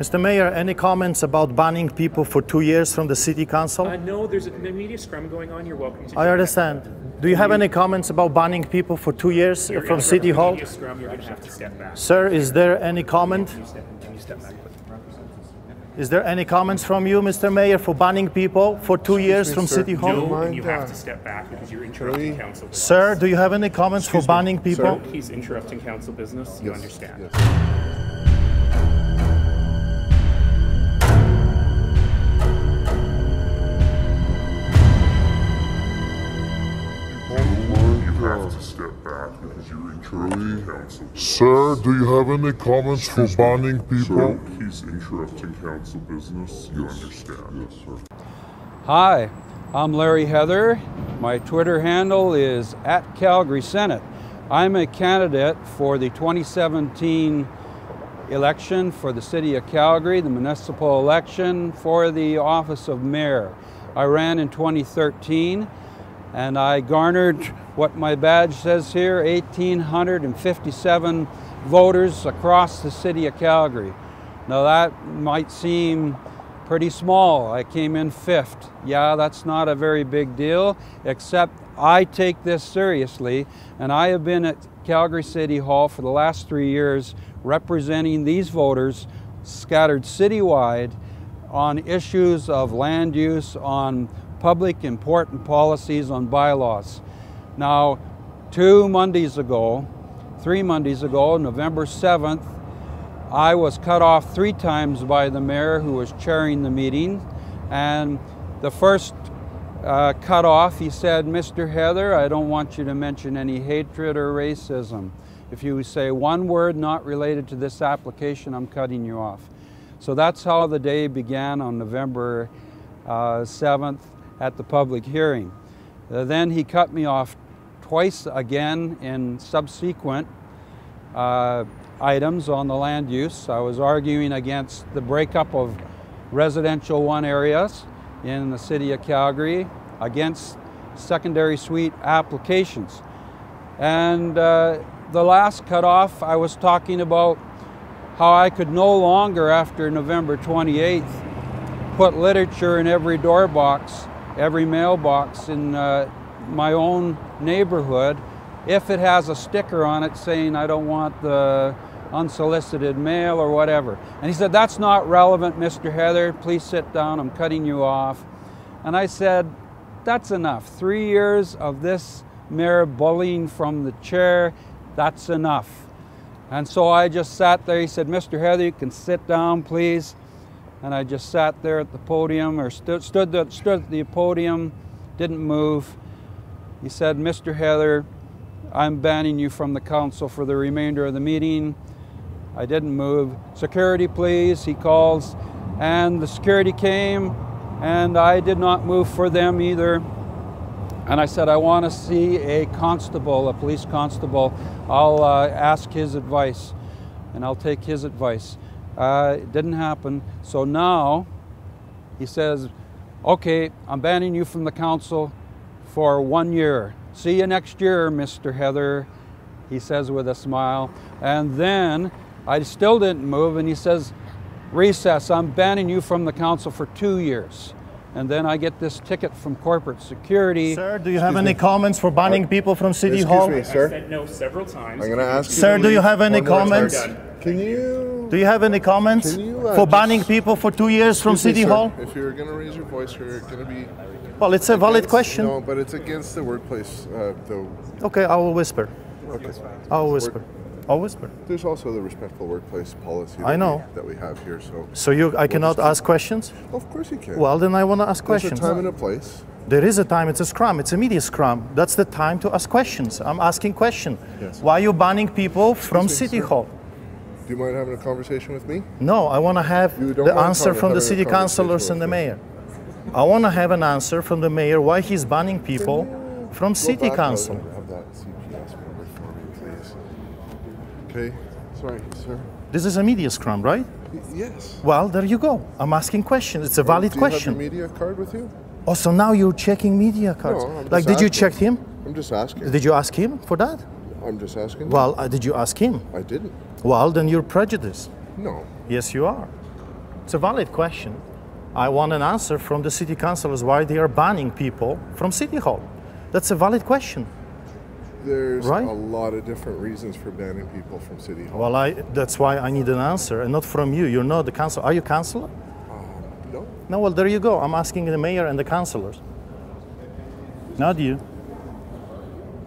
Mr. Mayor, any comments about banning people for 2 years from the City Council? No, there's a media scrum going on. You're welcome to. I understand. Do you have any comments about banning people for 2 years from City Hall? Media scrum, you're going to have to step back. Sir, is there any comment? Can you step back? Is there any comments from you, Mr. Mayor, for banning people for 2 years from City Hall? No, and you have to step back because you're interrupting council business. Sir, do you have any comments for banning people? Sir, he's interrupting council business. You understand? Sir, do you have any comments for banning people? Sir, he's interrupting council business. You understand? Yes, sir. Hi, I'm Larry Heather. My Twitter handle is @CalgarySenate. I'm a candidate for the 2017 election for the City of Calgary, the municipal election for the office of mayor. I ran in 2013 and I garnered what my badge says here, 1,857 voters across the City of Calgary. Now that might seem pretty small. I came in 5th. Yeah, that's not a very big deal, except I take this seriously, and I have been at Calgary City Hall for the last 3 years representing these voters scattered citywide on issues of land use, on public important policies, on bylaws. Now, 3 Mondays ago, November 7th, I was cut off 3 times by the mayor who was chairing the meeting. And the first cut off, he said, "Mr. Heather, I don't want you to mention any hatred or racism. If you say one word not related to this application, I'm cutting you off." So that's how the day began on November 7th at the public hearing. Then he cut me off twice again in subsequent items on the land use. I was arguing against the breakup of residential 1 areas in the City of Calgary, against secondary suite applications. And the last cutoff, I was talking about how I could no longer, after November 28th, put literature in every door box, every mailbox in my own neighborhood if it has a sticker on it saying I don't want the unsolicited mail or whatever. And he said, "That's not relevant, Mr. Heather. Please sit down. I'm cutting you off." And I said, "That's enough. 3 years of this mayor bullying from the chair, that's enough." And so I just sat there. He said, "Mr. Heather, you can sit down, please." And I just sat there at the podium, or stood at the podium, didn't move. He said, "Mr. Heather, I'm banning you from the council for the remainder of the meeting." I didn't move. "Security, please," he calls. And the security came, and I did not move for them either. And I said, "I want to see a constable, a police constable. I'll ask his advice, and I'll take his advice." It didn't happen. So now he says, "Okay, I'm banning you from the council for 1 year. See you next year, Mr. Heather," he says with a smile. And then I still didn't move, and he says, "Recess, I'm banning you from the council for 2 years." And then I get this ticket from corporate security. Sir, do you have any comments for banning people from City Hall? Excuse me, sir. I said no several times. I'm going to ask you. Sir, do you have any comments? Can you? Do you have any comments for banning people for 2 years from City Hall? If you're going to raise your voice, you're going to be. Well, it's a valid question. No, but it's against the workplace, though. Okay, I will whisper. Okay. I'll whisper. I'll whisper. There's also the respectful workplace policy I know. that we have here. So I cannot ask questions? Of course you can. Well, then I want to ask questions. There's a time and a place. There is a time. It's a scrum. It's a media scrum. That's the time to ask questions. I'm asking question. Yes. Why are you banning people from City Hall? Do you mind having a conversation with me? No, I want to have the answer from the city councilors and the mayor. I want to have an answer from the mayor why he's banning people from City Council. Have that CPS number for me, please. Okay. Sorry, sir. This is a media scrum, right? Yes. Well, there you go. I'm asking questions. It's a valid question. Do you have the media card with you? Oh, so now you're checking media cards. No, I'm just like, did you asking. check him? I'm just asking. Did you ask him for that? I'm just asking. Well, did you ask him? I didn't. Well, then you're prejudiced. No. Yes, you are. It's a valid question. I want an answer from the city councilors why they are banning people from City Hall. That's a valid question. There's right? a lot of different reasons for banning people from City Hall. Well, that's why I need an answer, and not from you. You're not the council. Are you councillor? No. No, well, there you go. I'm asking the mayor and the councillors. Not you.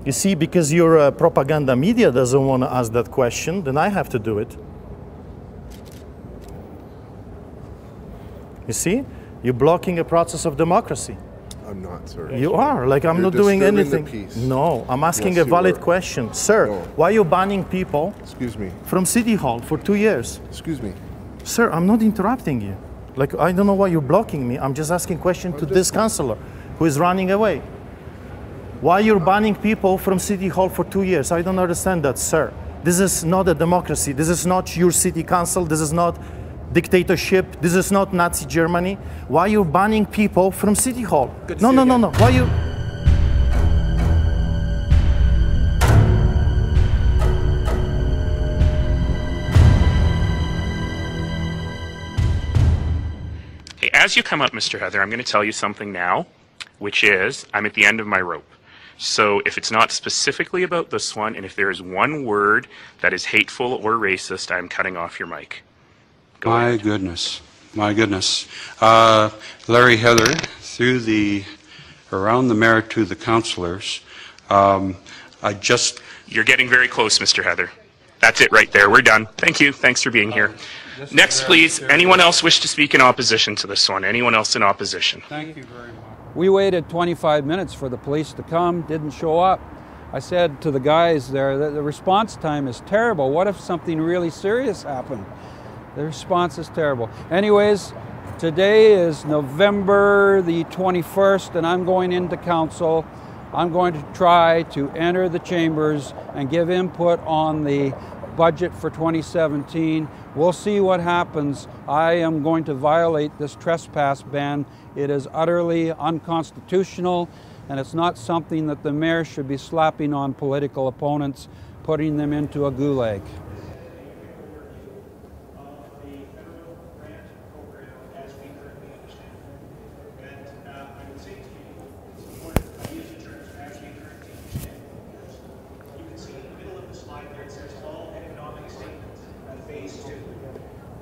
You see, because your propaganda media doesn't want to ask that question, then I have to do it. You see? You're blocking a process of democracy. I'm not, sir. You are. Like, I'm You're not doing disturbing anything. the peace. No, I'm asking Yes, a you valid are. question. Sir, No. why are you banning people Excuse me. from City Hall for 2 years? Excuse me. Sir, I'm not interrupting you. Like, I don't know why you're blocking me. I'm just asking question to this councillor who is running away. Why you're banning people from City Hall for 2 years? I don't understand that, sir. This is not a democracy. This is not your city council. This is not dictatorship. This is not Nazi Germany. Why you're banning people from City Hall? No. Why you? Okay, as you come up, Mr. Heather, I'm going to tell you something now, which is I'm at the end of my rope. So if it's not specifically about this one, and if there is one word that is hateful or racist, I'm cutting off your mic. Go ahead. My goodness. Larry Heather, around the mayor to the councillors, You're getting very close, Mr. Heather. That's it right there. We're done. Thank you. Thanks for being here. Next, please. Anyone else wish to speak in opposition to this one? Anyone else in opposition? Thank you very much. We waited 25 minutes for the police to come, didn't show up. I said to the guys there that the response time is terrible. What if something really serious happened? The response is terrible. Anyways, today is November the 21st, and I'm going into council. I'm going to try to enter the chambers and give input on the budget for 2017. We'll see what happens. I am going to violate this trespass ban. It is utterly unconstitutional, and it's not something that the mayor should be slapping on political opponents, putting them into a gulag.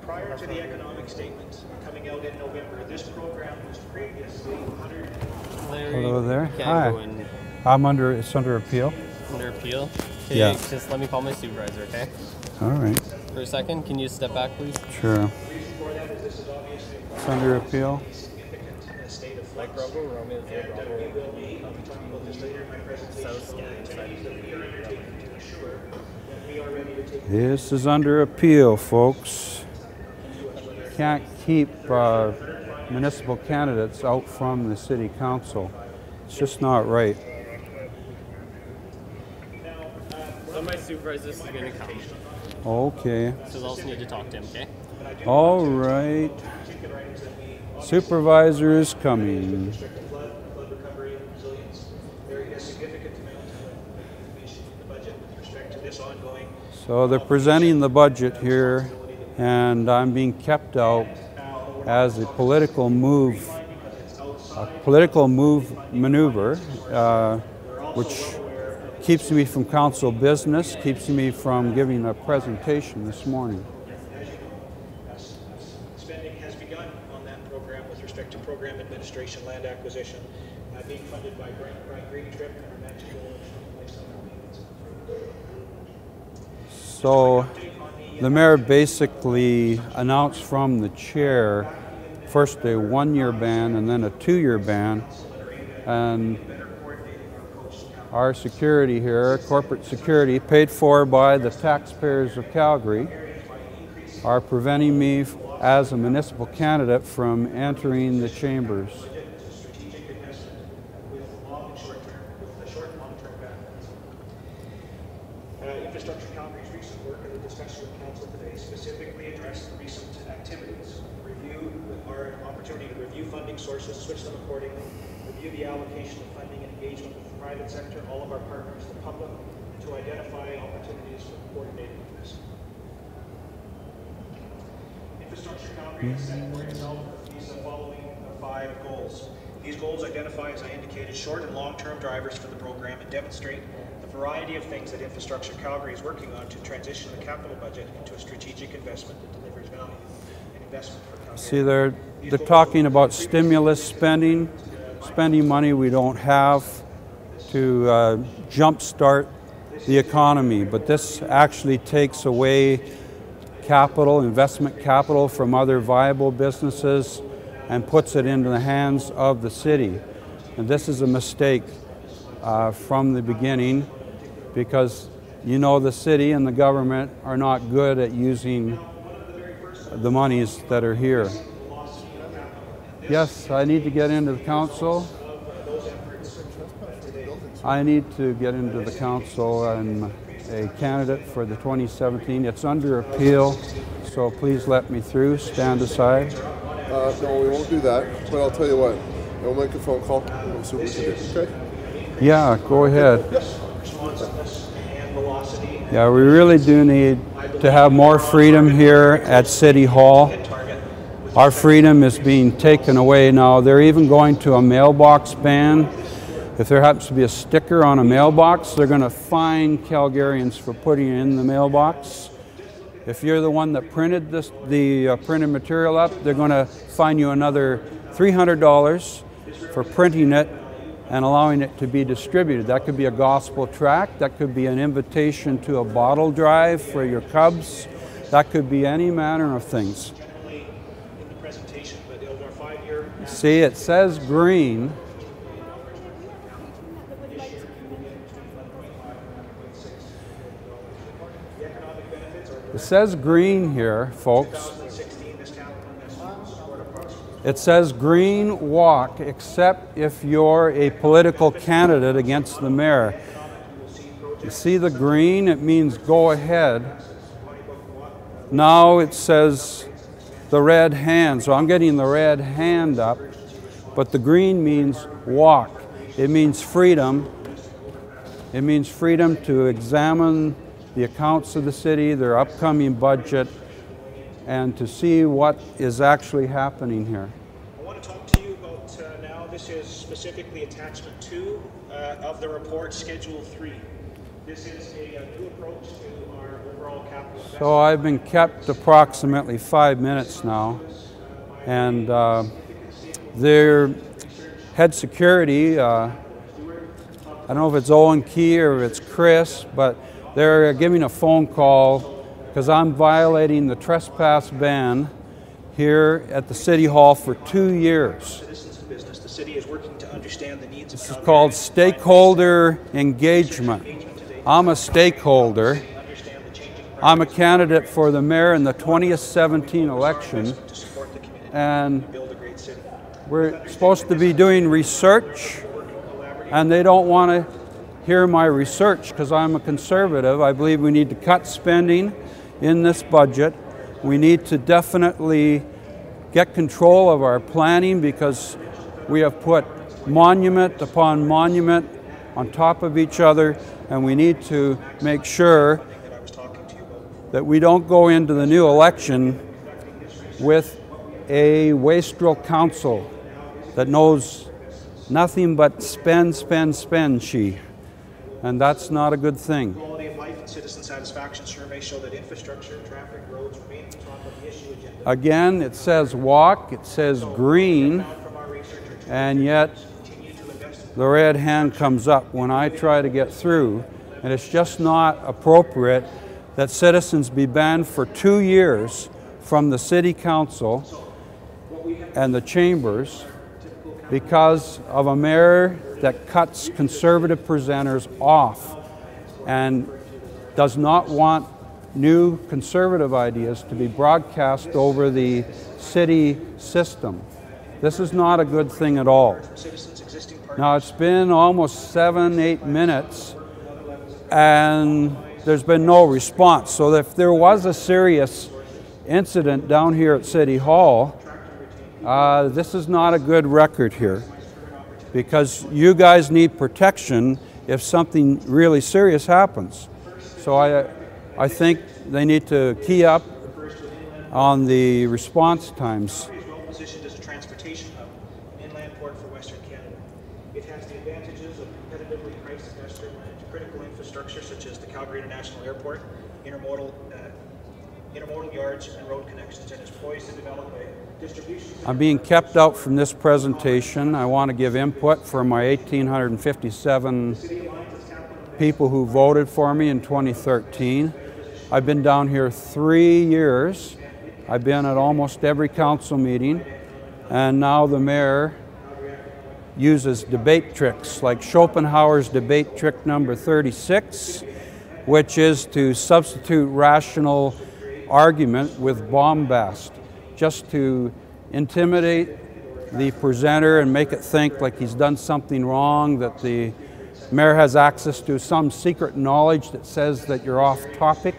Prior to the economic statement coming out in November, this program was previously 100. Hello there. Hi. It's under appeal. Under appeal? Okay, Yeah. just let me call my supervisor, okay? All right. For a second, can you step back, please? Sure. It's under appeal. Mike Bravo, Romeo, South Scan. This is under appeal, folks. Can't keep municipal candidates out from the city council. It's just not right. So my supervisor is going to come. Okay. So we'll also need to talk to him, okay? All right. Supervisor is coming. So they're presenting the budget here, and I'm being kept out as a political maneuver, which keeps me from council business, keeps me from giving a presentation this morning. Spending has begun on that program with respect to program administration, land acquisition, being funded by Green Trip and our Magical. So the mayor basically announced from the chair first a 1-year ban and then a 2-year ban, and our security here, corporate security paid for by the taxpayers of Calgary, are preventing me as a municipal candidate from entering the chambers. Infrastructure Calgary's recent work and the discussion with council today specifically addressed the recent activities. Our opportunity to review funding sources, switch them accordingly, review the allocation of funding and engagement with the private sector, all of our partners, the public, to identify opportunities for coordinating this. Infrastructure Calgary has set for itself these following 5 goals. These goals identify, as I indicated, short and long-term drivers for the program and demonstrate the variety of things that Infrastructure Calgary is working on to transition the capital budget into a strategic investment that delivers value and investment for Calgary. See, they're talking about stimulus spending money we don't have to jumpstart the economy, but this actually takes away investment capital from other viable businesses and puts it into the hands of the city. And this is a mistake from the beginning, because you know the city and the government are not good at using the monies that are here. Yes, I need to get into the council. I need to get into the council. I'm a candidate for the 2017. It's under appeal, so please let me through. Stand aside. No, we won't do that, but I'll tell you what, we'll make a phone call and we'll see what we can do, okay? Yeah, go ahead. Yeah, we really do need to have more freedom here at City Hall. Our freedom is being taken away now. They're even going to a mailbox ban. If there happens to be a sticker on a mailbox, they're going to fine Calgarians for putting it in the mailbox. If you're the one that printed the printed material up, they're going to fine you another $300 for printing it and allowing it to be distributed. That could be a gospel tract, that could be an invitation to a bottle drive for your Cubs, that could be any manner of things. See, it says green. It says green here, folks. It says green walk, except if you're a political candidate against the mayor. You see the green? It means go ahead. Now it says the red hand, so I'm getting the red hand up, but the green means walk. It means freedom. It means freedom to examine the accounts of the city, their upcoming budget, and to see what is actually happening here. I want to talk to you about now, this is specifically attachment 2 of the report, Schedule 3. This is a new approach to our overall capital investment. So I've been kept approximately 5 minutes now, and their head security, I don't know if it's Owen Key or if it's Chris, but they're giving a phone call because I'm violating the trespass ban here at the City Hall for 2 years. This is called stakeholder engagement. I'm a stakeholder. I'm a candidate for the mayor in the 2017 election, and we're supposed to be doing research, and they don't want to hear my research because I'm a conservative. I believe we need to cut spending in this budget. We need to definitely get control of our planning because we have put monument upon monument on top of each other, and we need to make sure that we don't go into the new election with a wastrel council that knows nothing but spend, spend, spend, and that's not a good thing. Quality of life and citizen satisfaction surveys show that infrastructure, traffic, roads remain at the top of the issue agenda. Again, it says walk, it says green, and yet the red hand comes up when I try to get through, and it's just not appropriate that citizens be banned for 2 years from the City Council and the chambers because of a mayor that cuts conservative presenters off and does not want new conservative ideas to be broadcast over the city system. This is not a good thing at all. Now, it's been almost 7-8 minutes and there's been no response. So if there was a serious incident down here at City Hall, this is not a good record here because you guys need protection if something really serious happens. So I think they need to key up on the response times. Calgary is well positioned as a transportation hub, an inland port for Western Canada. It has the advantages of competitively priced industrial and critical infrastructure such as the Calgary International Airport, intermodal yards, and road connections, and is poised to develop a distribution. I'm being kept out from this presentation. I want to give input for my 1,857 people who voted for me in 2013. I've been down here 3 years. I've been at almost every council meeting, and now the mayor uses debate tricks like Schopenhauer's debate trick number 36, which is to substitute rational argument with bombast, just to intimidate the presenter and make it think like he's done something wrong, that the mayor has access to some secret knowledge that says that you're off topic,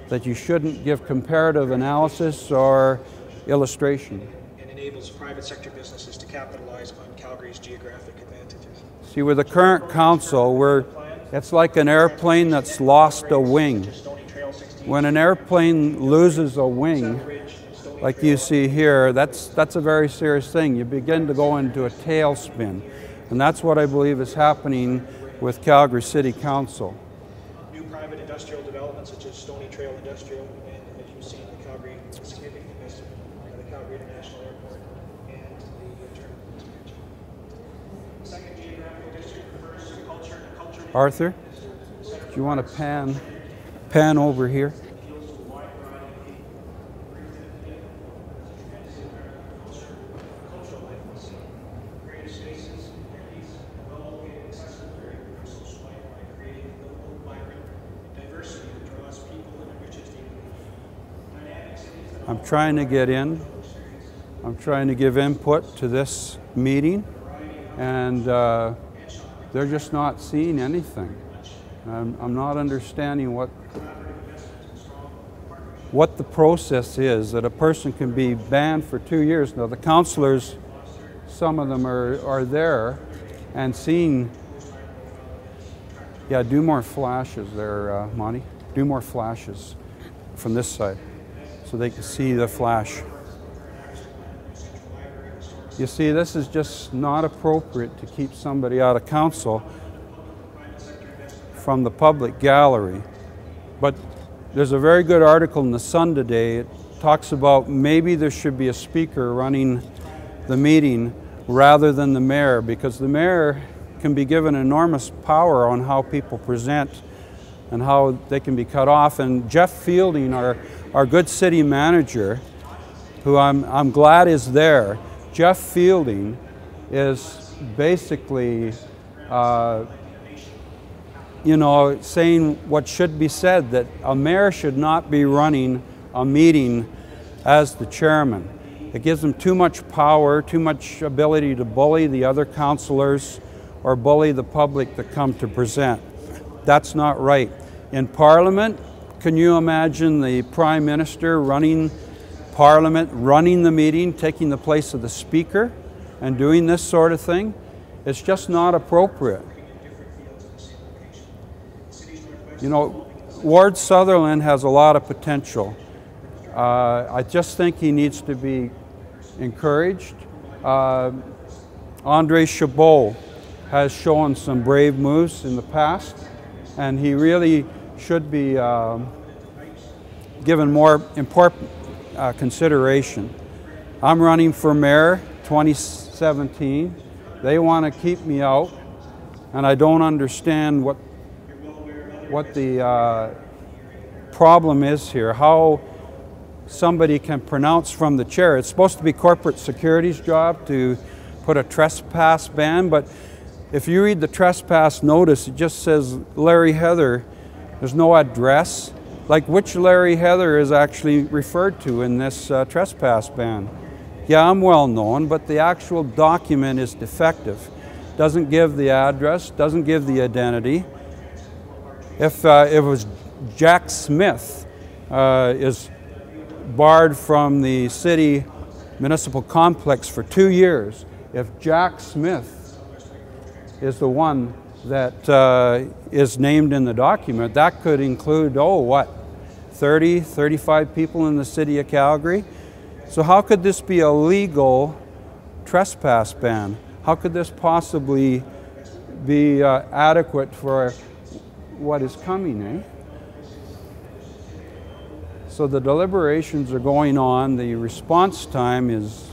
that you shouldn't give comparative analysis or illustration. And enables private sector businesses to capitalize on Calgary's geographic advantages. See, with the current council, it's like an airplane that's lost a wing. When an airplane loses a wing, like you see here, that's a very serious thing. You begin to go into a tailspin. And that's what I believe is happening with Calgary City Council. New private industrial developments such as Stony Trail Industrial, and as you've seen, the Calgary Civic investment, the Calgary International Airport, and the terminal expansion. The second geographical district refers to culture and culture. Arthur, do you want to pan over here? I'm trying to get in. I'm trying to give input to this meeting, and they're just not seeing anything. I'm not understanding what the process is, that a person can be banned for 2 years. Now the councillors, some of them are there and seeing. Yeah, do more flashes there, Monty. Do more flashes from this side so they can see the flash. You see, this is just not appropriate to keep somebody out of council from the public gallery. But there's a very good article in the Sun today. It talks about maybe there should be a speaker running the meeting rather than the mayor, because the mayor can be given enormous power on how people present and how they can be cut off. And Jeff Fielding, our good city manager, who I'm glad is there, Jeff Fielding is basically saying what should be said, that a mayor should not be running a meeting as the chairman. It gives him too much power, too much ability to bully the other councillors or bully the public that come to present. That's not right. In Parliament, can you imagine the Prime Minister running Parliament, running the meeting, taking the place of the Speaker and doing this sort of thing? It's just not appropriate. You know, Ward Sutherland has a lot of potential. I just think he needs to be encouraged. Andre Chabot has shown some brave moves in the past, and he really should be given more important consideration. I'm running for mayor 2017. They want to keep me out, and I don't understand what the problem is here, how somebody can pronounce from the chair. It's supposed to be corporate security's job to put a trespass ban, but if you read the trespass notice, it just says Larry Heather. There's no address. Like, which Larry Heather is actually referred to in this trespass ban? Yeah, I'm well known, but the actual document is defective. Doesn't give the address, doesn't give the identity. If it was Jack Smith is barred from the city municipal complex for 2 years, if Jack Smith is the one that is named in the document, that could include, 30 30, 35 people in the city of Calgary. So how could this be a legal trespass ban? How could this possibly be adequate for what is coming, eh? So the deliberations are going on. The response time is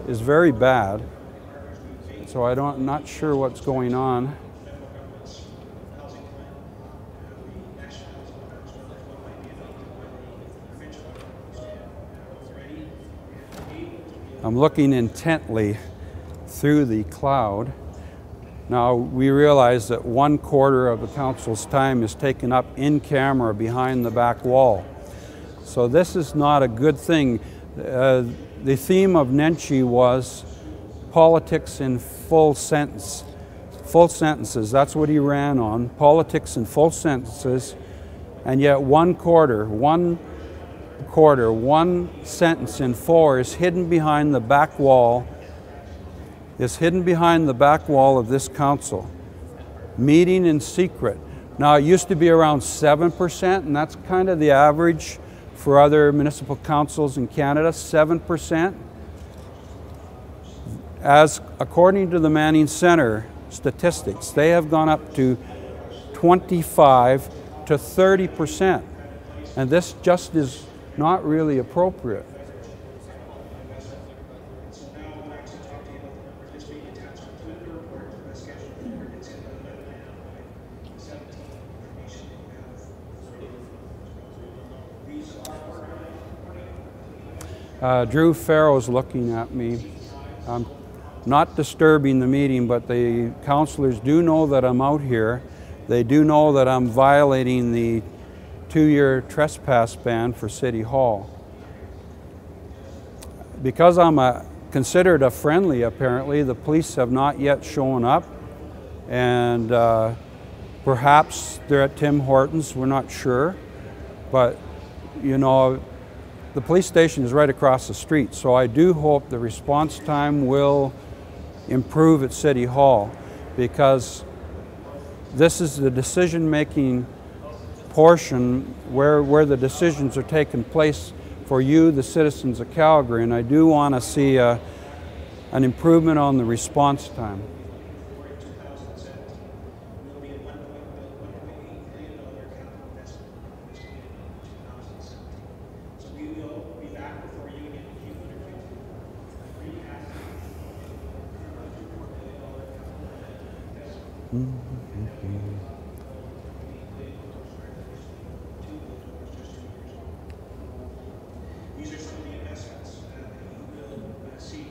very bad. So I'm not sure what's going on. I'm looking intently through the cloud. Now we realize that 1/4 of the council's time is taken up in camera behind the back wall. So this is not a good thing. The theme of Nenshi was politics in full sentences. That's what he ran on, politics in full sentences, and yet one sentence in 4 is hidden behind the back wall, of this council. Meeting in secret. Now it used to be around 7%, and that's kind of the average for other municipal councils in Canada, 7%. As according to the Manning Center statistics, they have gone up to 25 to 30%. And this just is not really appropriate. Drew Farrow's looking at me. I'm not disturbing the meeting, but the councillors do know that I'm out here. They do know that I'm violating the 2-year trespass ban for City Hall. Because I'm considered a friendly, apparently, the police have not yet shown up. And perhaps they're at Tim Hortons, we're not sure. But, you know, the police station is right across the street, so I do hope the response time will improve at City Hall, because this is the decision-making portion where the decisions are taking place for you, the citizens of Calgary, and I do want to see an improvement on the response time. These are some of the investments that you will see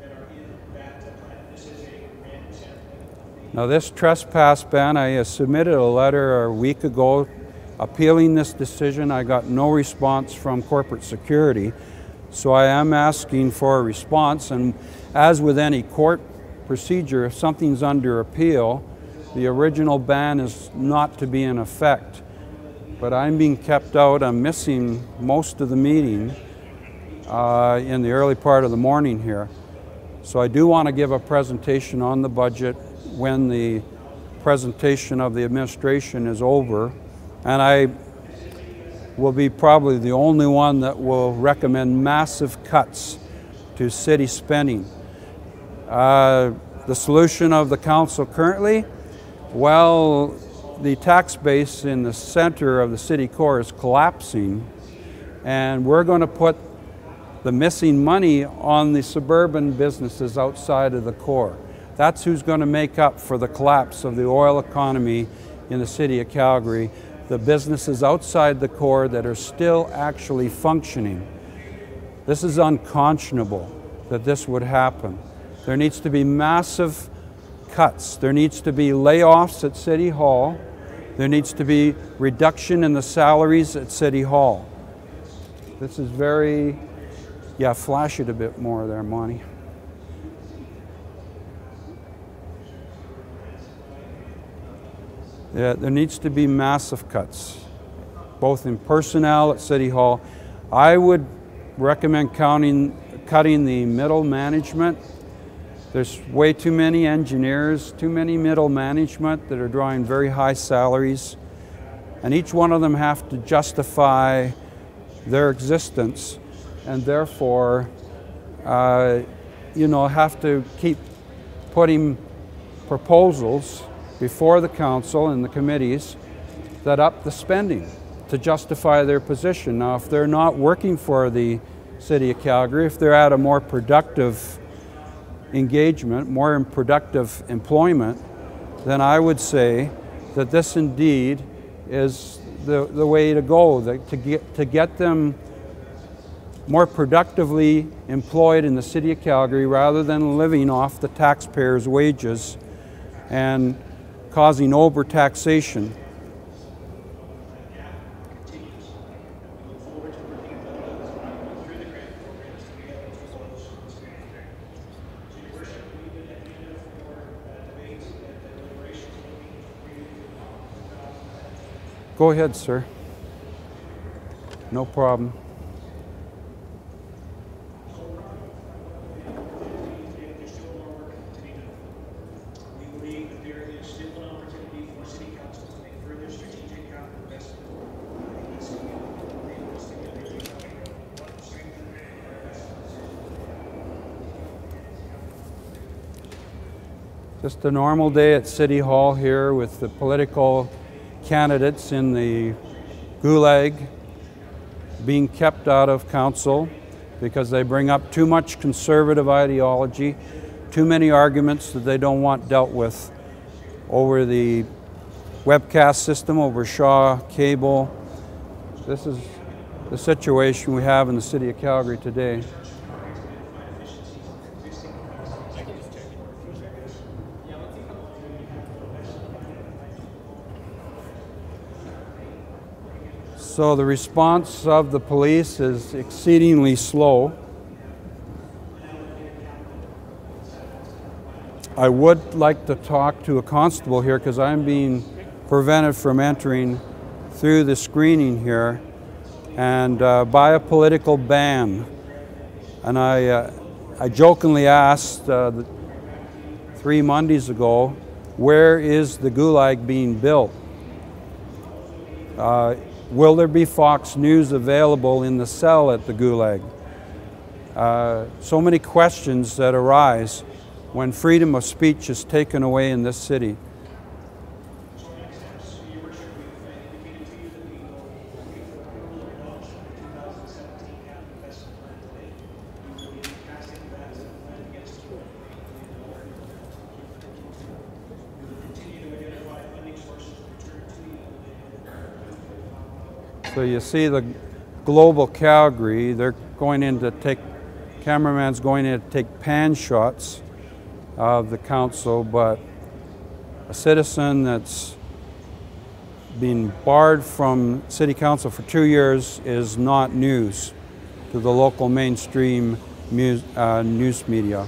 that are in that plan. This is a grand example. Now this trespass ban, I submitted a letter a week ago appealing this decision. I got no response from corporate security. So I am asking for a response, and as with any court procedure, if something's under appeal, the original ban is not to be in effect. But I'm being kept out. I'm missing most of the meeting in the early part of the morning here. So I do want to give a presentation on the budget when the presentation of the administration is over. And I will be probably the only one that will recommend massive cuts to city spending. The solution of the council currently, well, the tax base in the center of the city core is collapsing, and we're going to put the missing money on the suburban businesses outside of the core. That's who's going to make up for the collapse of the oil economy in the city of Calgary, the businesses outside the core that are still actually functioning. This is unconscionable that this would happen. There needs to be massive cuts. There needs to be layoffs at City Hall. There needs to be reduction in the salaries at City Hall. This is very, yeah, flash it a bit more there, Monty. Yeah, there needs to be massive cuts, both in personnel at City Hall. I would recommend cutting the middle management. There's way too many engineers, too many middle management that are drawing very high salaries. and each one of them have to justify their existence, and therefore, you know, have to keep putting proposals before the council and the committees that up the spending to justify their position. Now, if they're not working for the City of Calgary, if they're at a more productive engagement, more productive employment, then I would say that this indeed is the way to go, to get them more productively employed in the City of Calgary rather than living off the taxpayers' wages and causing overtaxation. Go ahead, sir. No problem. Just a normal day at City Hall here with the political candidates in the gulag being kept out of council because they bring up too much conservative ideology, too many arguments that they don't want dealt with over the webcast system, over Shaw Cable. This is the situation we have in the City of Calgary today. So the response of the police is exceedingly slow. I would like to talk to a constable here because I'm being prevented from entering through the screening here and by a political ban. And I jokingly asked 3 Mondays ago, where is the gulag being built? Will there be Fox News available in the cell at the gulag? So many questions that arise when freedom of speech is taken away in this city. So you see the Global Calgary, they're going in to take, cameraman's going in to take pan shots of the council, but a citizen that's been barred from City Council for 2 years is not news to the local mainstream news media.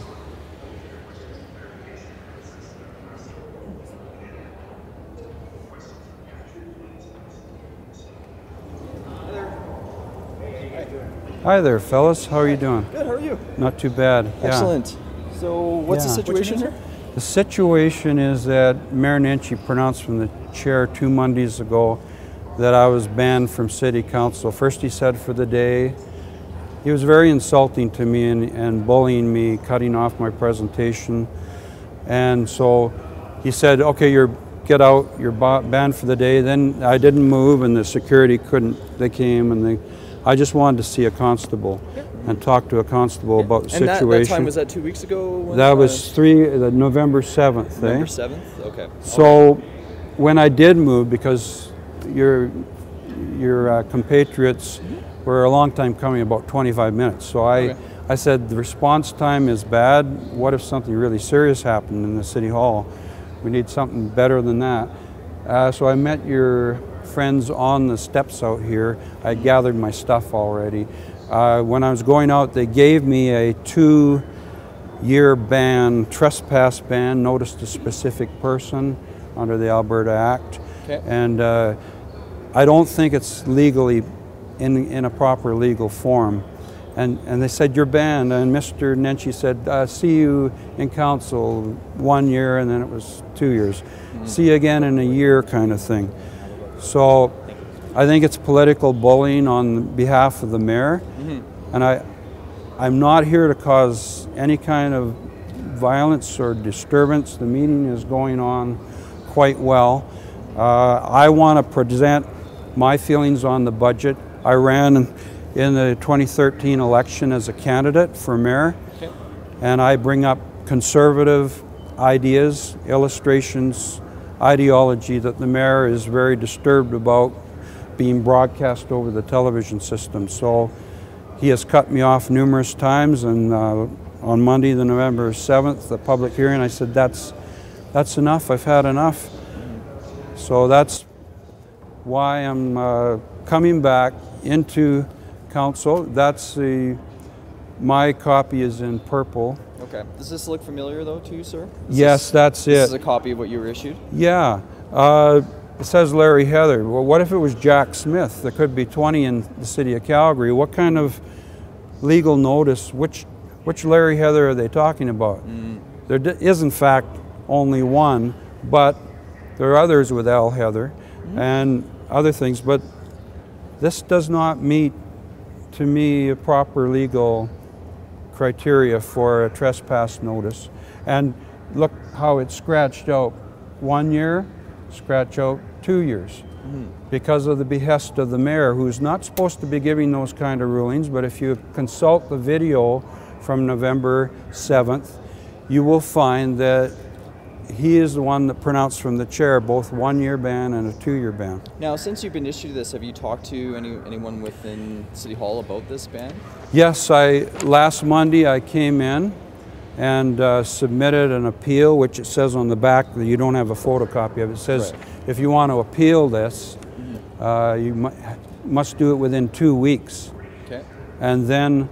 Hi there, fellas. How are you doing? Good, how are you? Not too bad. Excellent. Yeah. So what's the situation here? The situation is that Mayor Nenshi pronounced from the chair 2 Mondays ago that I was banned from City Council. First he said for the day. He was very insulting to me and bullying me, cutting off my presentation. And so he said, okay, get out, you're banned for the day. Then I didn't move and the security they came and I just wanted to see a constable and talk to a constable about the situation. And that time, was that 2 weeks ago? That was November 7th. November 7th? Okay. So when I did move, because your compatriots were a long time coming, about 25 minutes. So I said the response time is bad. What if something really serious happened in the City Hall? We need something better than that. So I met your friends on the steps out here. I gathered my stuff already. When I was going out, they gave me a 2-year ban, trespass ban, notice to specific person under the Alberta Act. Okay. And I don't think it's legally in a proper legal form. And they said, you're banned. And Mr. Nenshi said, see you in council 1 year, and then it was 2 years. See you again in a year kind of thing. So I think it's political bullying on behalf of the mayor, and I'm not here to cause any kind of violence or disturbance. The meeting is going on quite well. I want to present my feelings on the budget. I ran in the 2013 election as a candidate for mayor, and I bring up conservative ideas, illustrations, ideology that the mayor is very disturbed about being broadcast over the television system. So he has cut me off numerous times, and on Monday, the November 7th, the public hearing, I said, that's enough, I've had enough. So that's why I'm coming back into council. That's my copy is in purple. Okay. Does this look familiar though to you, sir? Yes, that's it. This is a copy of what you were issued? Yeah. It says Larry Heather. Well, what if it was Jack Smith? There could be 20 in the city of Calgary. What kind of legal notice, which Larry Heather are they talking about? There is in fact only one, but there are others with Al Heather and other things, but this does not meet, to me, a proper legal criteria for a trespass notice. And look how it's scratched out 1 year, scratch out 2 years, because of the behest of the mayor, who's not supposed to be giving those kind of rulings. But if you consult the video from November 7th, you will find that he is the one that pronounced from the chair both 1 year ban and a 2 year ban. Now, since you've been issued this, have you talked to anyone within City Hall about this ban? Yes, last Monday I came in and submitted an appeal, which it says on the back that you don't have a photocopy of. It says if you want to appeal this, you must do it within 2 weeks. Okay. And then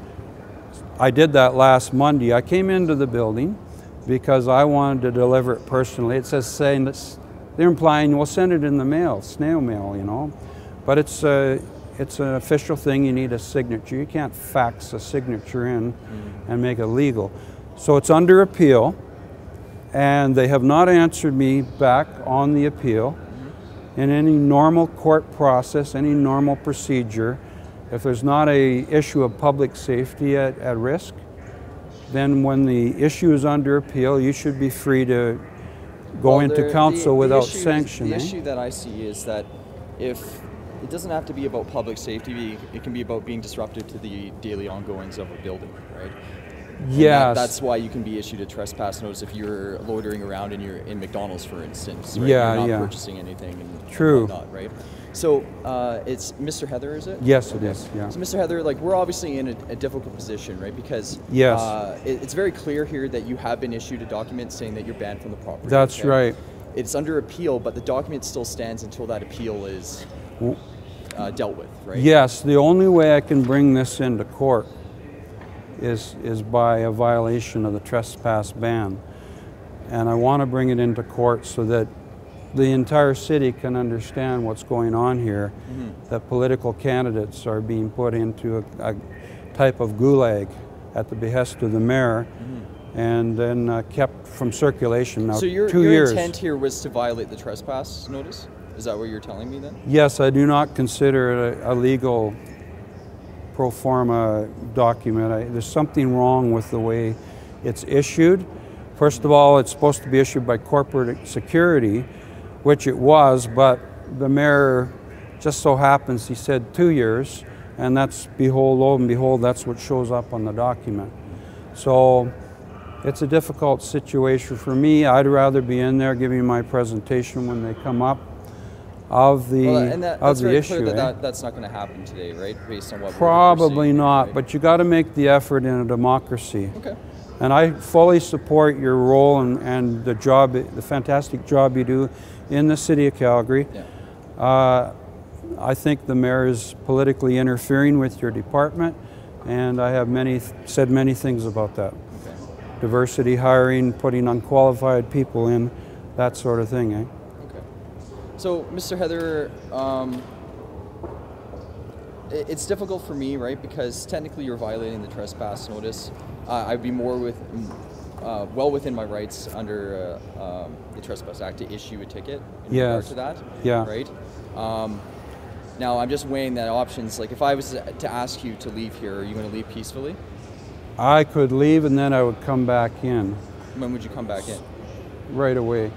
I did that last Monday. I came into the building because I wanted to deliver it personally. It says saying that they're implying we'll send it in the mail, snail mail, you know. But it's an official thing. You need a signature. You can't fax a signature in and make it legal. So it's under appeal, and they have not answered me back on the appeal. In any normal court process, any normal procedure, if there's not an issue of public safety at risk, then when the issue is under appeal, you should be free to go into council without sanction. The issue that I see is that if it doesn't have to be about public safety, it can be about being disruptive to the daily ongoings of a building, right? Yes. That's why you can be issued a trespass notice if you're loitering around and you're in McDonald's, for instance. Right? Yeah, you're not purchasing anything and True. whatnot, right? So it's Mr. Heather, is it? Yes, it is. Yeah. So Mr. Heather, like we're obviously in a difficult position, right? Because yes. It's very clear here that you have been issued a document saying that you're banned from the property. That's right. It's under appeal, but the document still stands until that appeal is dealt with, right? Yes. The only way I can bring this into court is by a violation of the trespass ban. And I want to bring it into court so that the entire city can understand what's going on here, that political candidates are being put into a type of gulag at the behest of the mayor, and then kept from circulation. Now, so 2 years. Your intent here was to violate the trespass notice? Is that what you're telling me then? Yes, I do not consider it a legal pro forma document. There's something wrong with the way it's issued. First of all, it's supposed to be issued by corporate security, which it was, but the mayor just so happens he said 2 years, and that's, lo and behold, that's what shows up on the document. So it's a difficult situation for me. I'd rather be in there giving my presentation when they come up of the issue. That's not going to happen today, right? Based on what probably we're not, right? but you got to make the effort in a democracy. Okay. And I fully support your role and the job, the fantastic job you do in the city of Calgary. Yeah. I think the mayor is politically interfering with your department, and I have said many things about that. Okay. Diversity hiring, putting unqualified people in, that sort of thing. Eh? Okay. So, Mr. Heather, it's difficult for me, right? Because technically you're violating the trespass notice. I'd be more well within my rights under the Trespass Act to issue a ticket in regard to that. Yeah. Right. Now I'm just weighing that options. Like if I was to ask you to leave here, are you going to leave peacefully? I could leave and then I would come back in. When would you come back in? Right away.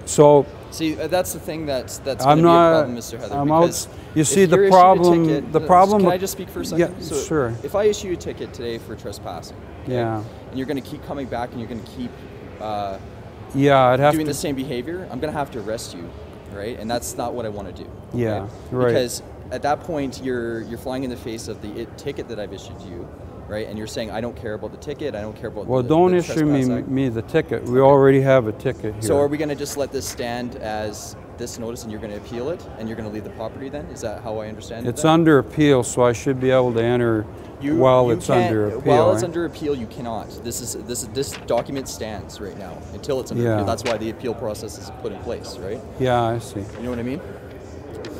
So see, that's the thing that's going to I'm be not, a problem, Mr. Heather. I'm because out. You see, the you're issued a problem. ticket- The problem. Can I just speak for a second? Yeah, So sure. If I issue a ticket today for trespassing, okay, Yeah. and you're going to keep coming back and you're going to keep Yeah, I'd have doing to. the same behavior, I'm going to have to arrest you, right? And that's not what I want to do. Yeah, right. Because at that point, you're flying in the face of the ticket that I've issued to you, right? And you're saying I don't care about the ticket. I don't care about. Well, the, don't the issue Trespass Act." me the ticket. We already have a ticket here. So are we going to just let this stand as this notice, and you're going to appeal it, and you're going to leave the property? Then is that how I understand it? It's then? under appeal, so I should be able to enter while it's can't- under appeal. While it's right? under appeal, you cannot. This document stands right now until it's under Yeah. appeal. That's why the appeal process is put in place, right? Yeah, I see. You know what I mean?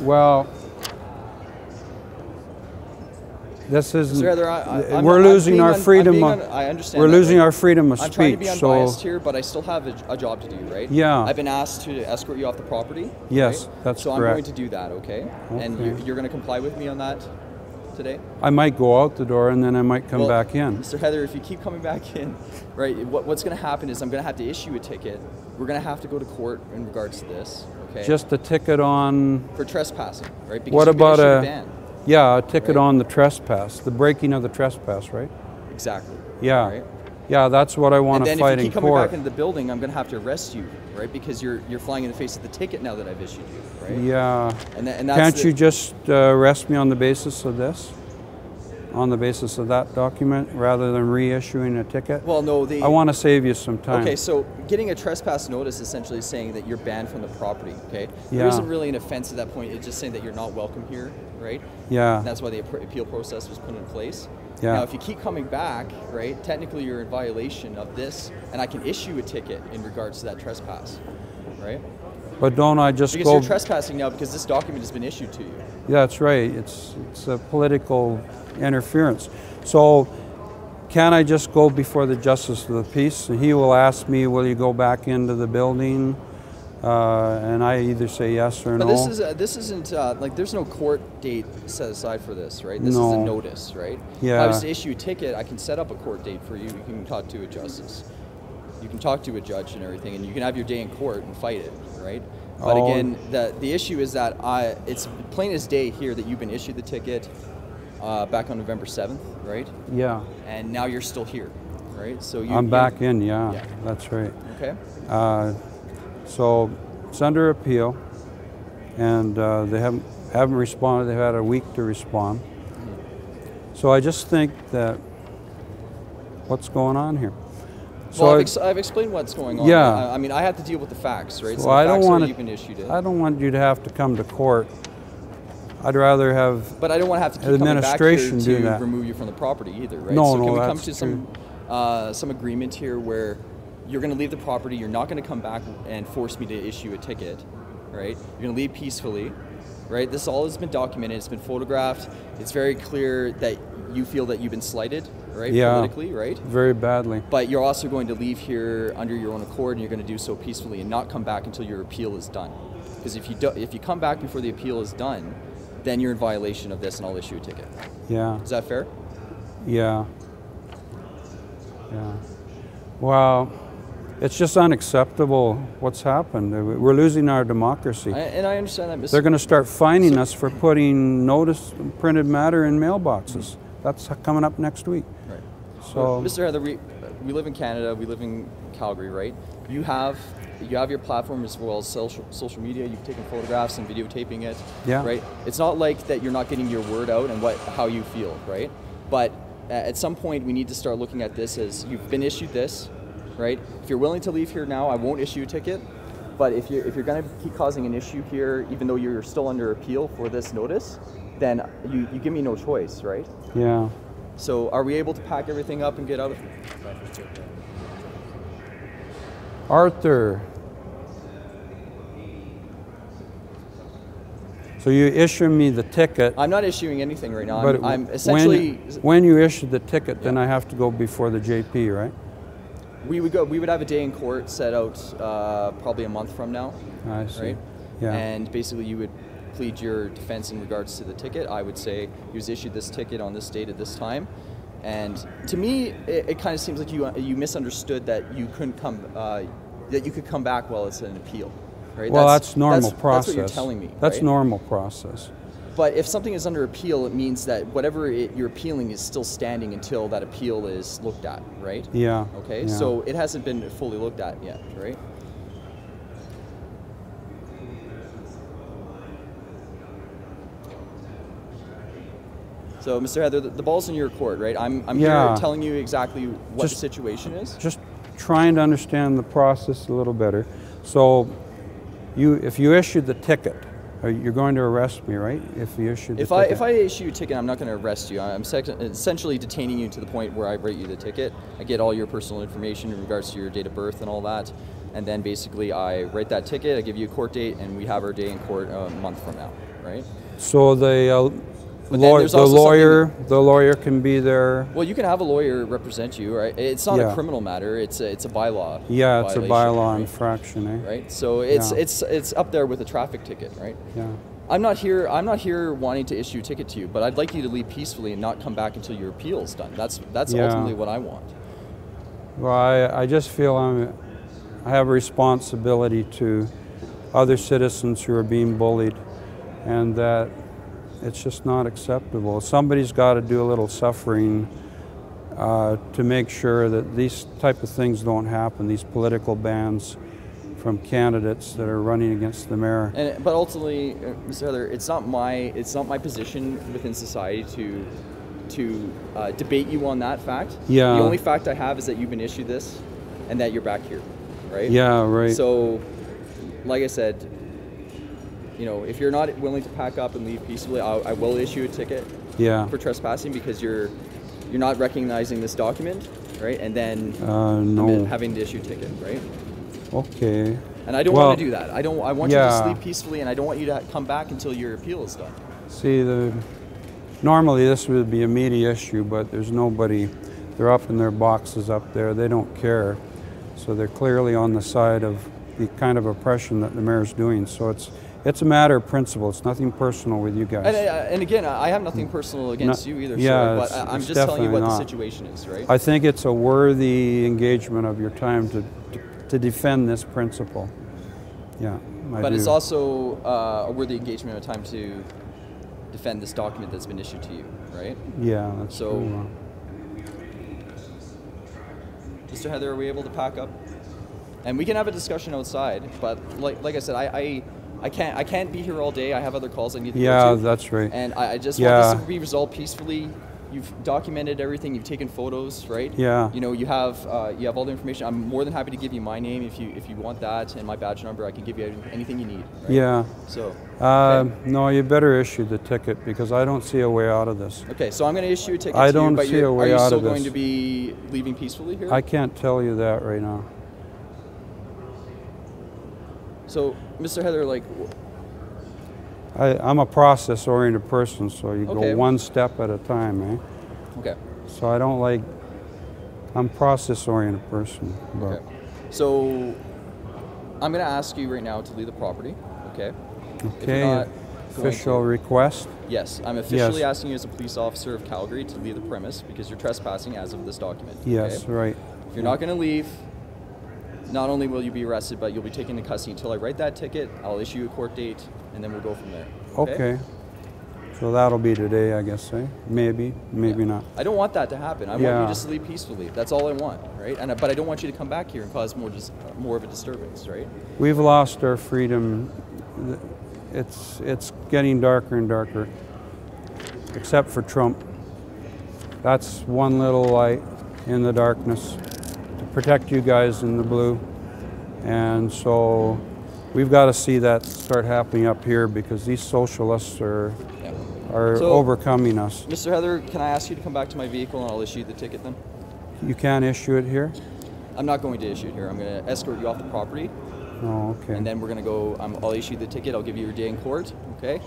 Well, this isn't. Mr. Heather, we're losing our freedom. I understand. We're that, losing right? our freedom of I'm speech. trying to be unbiased so here, but I still have a job to do, right? Yeah. I've been asked to escort you off the property. Yes, right? that's so correct. I'm going to do that, okay? And Okay. you're going to comply with me on that today? I might go out the door and then I might come Well, back in. Mr. Heather, if you keep coming back in, right, what's going to happen is I'm going to have to issue a ticket. We're going to have to go to court in regards to this, okay? Just a ticket on. For trespassing, right? Because What you've been about issued a? ban. Yeah, a ticket right? on the trespass, the breaking of the trespass, right? Exactly. Yeah. Right? Yeah, that's what I want And to then fight if you in keep coming court. back into the building, I'm going to have to arrest you, right? Because you're flying in the face of the ticket now that I've issued you, right? Yeah. And that's Can't you just arrest me on the basis of this? On the basis of that document, rather than reissuing a ticket? Well, no, I want to save you some time. Okay, so getting a trespass notice essentially is saying that you're banned from the property, okay? There Yeah. isn't really an offense at that point. It's just saying that you're not welcome here, right? Yeah. And that's why the appeal process was put in place. Yeah. Now, if you keep coming back, right, technically you're in violation of this, and I can issue a ticket in regards to that trespass, right? But don't I just Because go? you're trespassing now because this document has been issued to you. Yeah, that's right. It's a political interference. So can I just go before the justice of the peace and he will ask me, will you go back into the building? And I either say yes or But no. this isn't like there's no court date set aside for this, right? This is No. a notice, right? Yeah. If I was to issue a ticket, I can set up a court date for you. You can talk to a justice. You can talk to a judge and everything, and you can have your day in court and fight it, right? But Oh. again, the issue is that it's plain as day here that you've been issued the ticket back on November 7th, right? Yeah. And now you're still here, right? So I'm back in, yeah, Yeah. that's right. Okay. So it's under appeal, and they haven't responded. They've had a week to respond. So I just think that what's going on here? So Well, I've explained what's going on. Yeah. I mean, I have to deal with the facts, right? So I the don't facts are want you've been issued it. I don't want you to have to come to court. I'd rather have. But I don't want to have to keep coming back here Administration do to that. remove you from the property either, right? No, so no, can we come that's to some agreement here where you're going to leave the property, you're not going to come back and force me to issue a ticket, right? You're going to leave peacefully, right? This all has been documented, it's been photographed. It's very clear that you feel that you've been slighted, right? Yeah. Politically, right? Very badly. But you're also going to leave here under your own accord, and you're going to do so peacefully and not come back until your appeal is done. Because if you come back before the appeal is done, then you're in violation of this, and I'll issue a ticket. Yeah. Is that fair? Yeah. Yeah. Well, it's just unacceptable what's happened. We're losing our democracy. And I understand that, Mr. They're going to start fining us for putting printed matter in mailboxes. That's coming up next week. Right. So, Well, Mr. Heather, we live in Canada. We live in Calgary, right? You have your platform as well as social media. You've taken photographs and videotaping it. Yeah. Right. It's not like that you're not getting your word out and how you feel, right? But at some point, we need to start looking at this as you've been issued this, right? If you're willing to leave here now, I won't issue a ticket. But if you're going to keep causing an issue here, even though you're still under appeal for this notice, then you give me no choice, right? yeah. So are we able to pack everything up and get out of here? Arthur. So you issue me the ticket. I'm not issuing anything right now. But I'm essentially... when you issue the ticket, then I have to go before the JP, right? We would have a day in court set out probably a month from now. I see. Right? Yeah. And basically you would plead your defense in regards to the ticket, I would say he was issued this ticket on this date at this time. And to me, it kind of seems like you misunderstood that you couldn't come, that you could come back while it's an appeal, right? Well, that's normal process. That's what you're telling me. That's right? normal process. But if something is under appeal, it means that whatever you're appealing is still standing until that appeal is looked at, right? Yeah. Okay, yeah. so it hasn't been fully looked at yet, right? So, Mr. Heather, the ball's in your court, right? I'm Yeah. here telling you exactly what the Just- situation is. Just trying to understand the process a little better. So, if you issued the ticket, you're going to arrest me, right? If you issued the ticket. If I issue a ticket, I'm not going to arrest you. I'm essentially detaining you to the point where I write you the ticket. I get all your personal information in regards to your date of birth and all that, and then basically I write that ticket. I give you a court date, and we have our day in court a month from now, right? So the But then there's also the lawyer can be there. Well, you can have a lawyer represent you, right? It's not Yeah. a criminal matter. It's a bylaw. Yeah, it's a violation, bylaw right? infraction, eh? Right. So it's Yeah. it's up there with a traffic ticket, right? Yeah. I'm not here wanting to issue a ticket to you, but I'd like you to leave peacefully and not come back until your appeal is done. That's Yeah. ultimately what I want. Well, I just feel I have a responsibility to other citizens who are being bullied, and that it's just not acceptable. Somebody's got to do a little suffering to make sure that these type of things don't happen, these political bans from candidates that are running against the mayor. But ultimately, Mr. Heather, it's not my position within society to debate you on that fact. Yeah. The only fact I have is that you've been issued this, and that you're back here, right? Yeah, right. So, like I said, you know, if you're not willing to pack up and leave peacefully, I will issue a ticket Yeah. for trespassing because you're not recognizing this document, right? And then No. I'm having to issue a ticket, right? Okay. And I don't Well, want to do that. I want you to yeah. sleep peacefully, and I don't want you to come back until your appeal is done. See, normally this would be a media issue, but there's nobody. They're up in their boxes up there. They don't care. So they're clearly on the side of the kind of oppression that the mayor's doing. So it's a matter of principle. It's nothing personal with you guys. And again, I have nothing personal against you either, yeah, sir, but I'm it's just telling you what definitely the not. situation is, right? I think it's a worthy engagement of your time to defend this principle. Yeah, But do. it's also a worthy engagement of time to defend this document that's been issued to you, right? Yeah, that's So, true. Mr. Heather, are we able to pack up? And we can have a discussion outside, but like I said, I can't be here all day. I have other calls I need to Yeah, go to. that's right. And I just Yeah. want this to be resolved peacefully. You've documented everything. You've taken photos, right? Yeah. You know, you have all the information. I'm more than happy to give you my name if you want that, and my badge number. I can give you anything you need. Right? Yeah. So. Okay. No, you better issue the ticket because I don't see a way out of this. Okay, so I'm going to issue a ticket I to don't you, but see a way are you out still of going this. to be leaving peacefully here? I can't tell you that right now. So, Mr. Heather, like, I'm a process-oriented person, so you Okay. go one step at a time, eh? okay. So I don't like. I'm a process-oriented person. But Okay. So I'm going to ask you right now to leave the property, okay? If you're Okay. not going Official to- request. Yes, I'm officially Yes. asking you as a police officer of Calgary to leave the premise because you're trespassing as of this document. Yes, okay? right. If you're not going to leave, not only will you be arrested, but you'll be taken into custody until I write that ticket. I'll issue you a court date, and then we'll go from there. Okay. So that'll be today, I guess, eh? Maybe, maybe Yeah. not. I don't want that to happen. I want Yeah. you just to leave peacefully. That's all I want, right? But I don't want you to come back here and cause more of a disturbance, right? We've lost our freedom. It's getting darker and darker, except for Trump. That's one little light in the darkness to protect you guys in the blue. And so we've got to see that start happening up here because these socialists are So- overcoming us. Mr. Heather, can I ask you to come back to my vehicle and I'll issue the ticket then? You can't issue it here? I'm not going to issue it here. I'm going to escort you off the property, Oh, okay. and then we're going to go. I'll issue the ticket. I'll give you your day in court. Okay?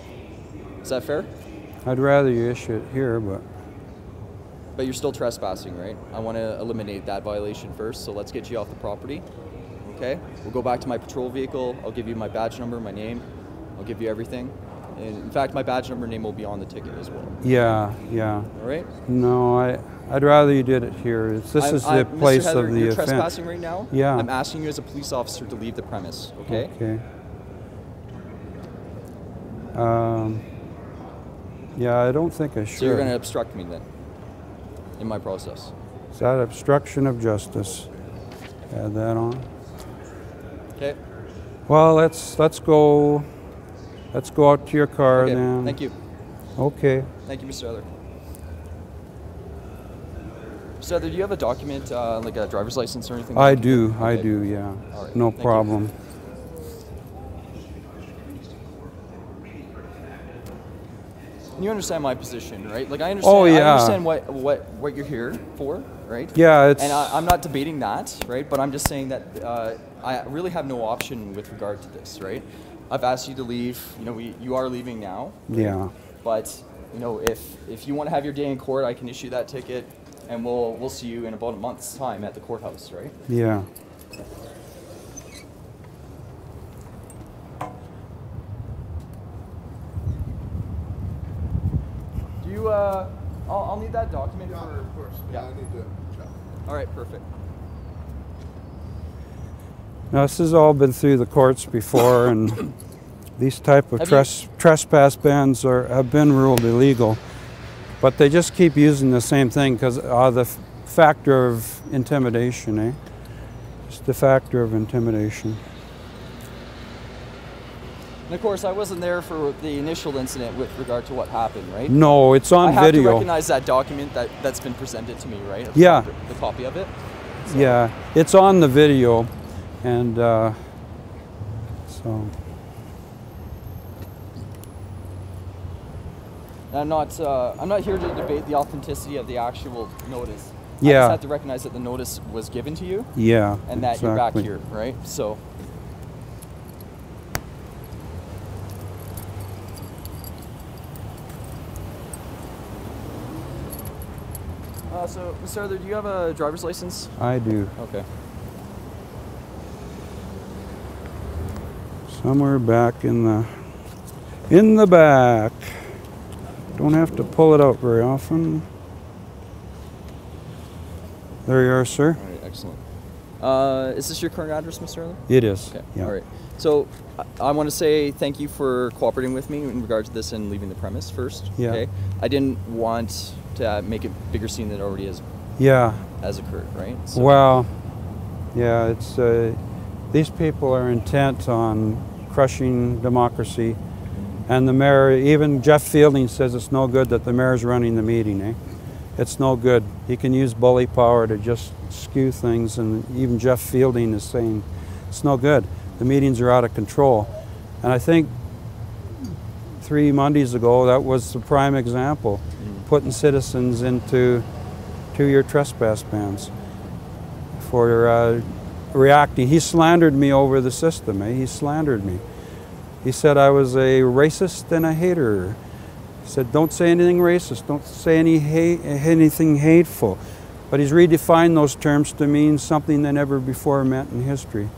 Is that fair? I'd rather you issue it here, but But you're still trespassing, right? I want to eliminate that violation first. So let's get you off the property. Okay? We'll go back to my patrol vehicle. I'll give you my badge number, my name. I'll give you everything. In fact, my badge number name will be on the ticket as well. Yeah, yeah. All right? No, I'd rather you did it here. This is the place Mr. Heather, of the you're offense. trespassing right now. Yeah. I'm asking you as a police officer to leave the premise, okay? Okay. Yeah, I don't think I should. So you're going to obstruct me then in my process. Is that obstruction of justice? Add that on. Okay. Well, let's go out to your car Okay. then. Thank you. Okay. Thank you, Mr. Heather. Mr. Heather, do you have a document, like a driver's license or anything? I that do. can- I okay. do. Yeah. All right. No Thank you. problem. And you understand my position, right? Like I understand. Oh, yeah. I understand what you're here for, right? Yeah, it's. And I'm not debating that, right? But I'm just saying that I really have no option with regard to this, right? I've asked you to leave. You know, you are leaving now. Yeah. But you know, if you want to have your day in court, I can issue that ticket, and we'll see you in about a month's time at the courthouse, right? Yeah. Do you? I'll need that document Yeah, for. of course. Yeah. I need to check. All right, perfect. Now, this has all been through the courts before, and these type of Have trespass bans have been ruled illegal, but they just keep using the same thing because the factor of intimidation, eh? Just the factor of intimidation. And of course, I wasn't there for the initial incident with regard to what happened, right? No, it's on I have video. to recognize that document that's been presented to me, right? Yeah. The copy of it. So, Yeah, it's on the video, and so. I'm not here to debate the authenticity of the actual notice. I Yeah. just have to recognize that the notice was given to you, Yeah. and that exactly. you're back here, right? So. So, Mr. Arthur, do you have a driver's license? I do. Okay. Somewhere back in the back. Don't have to pull it out very often. There you are, sir. All right, excellent. Is this your current address, Mr. Arthur? It is. Okay. Yeah. All right. So I want to say thank you for cooperating with me in regard to this and leaving the premise first. Yeah. Okay. I didn't want to make a bigger scene than it already has occurred, right? So, Well, yeah, it's these people are intent on crushing democracy, and the mayor, even Jeff Fielding says it's no good that the mayor's running the meeting. Eh? It's no good. He can use bully power to just skew things, and even Jeff Fielding is saying it's no good. The meetings are out of control, and I think 3 Mondays ago that was the prime example, putting citizens into 2-year trespass bans for reacting. He slandered me over the system. Eh? He slandered me. He said I was a racist and a hater. He said, don't say anything racist, don't say anything hateful. But he's redefined those terms to mean something they never before meant in history.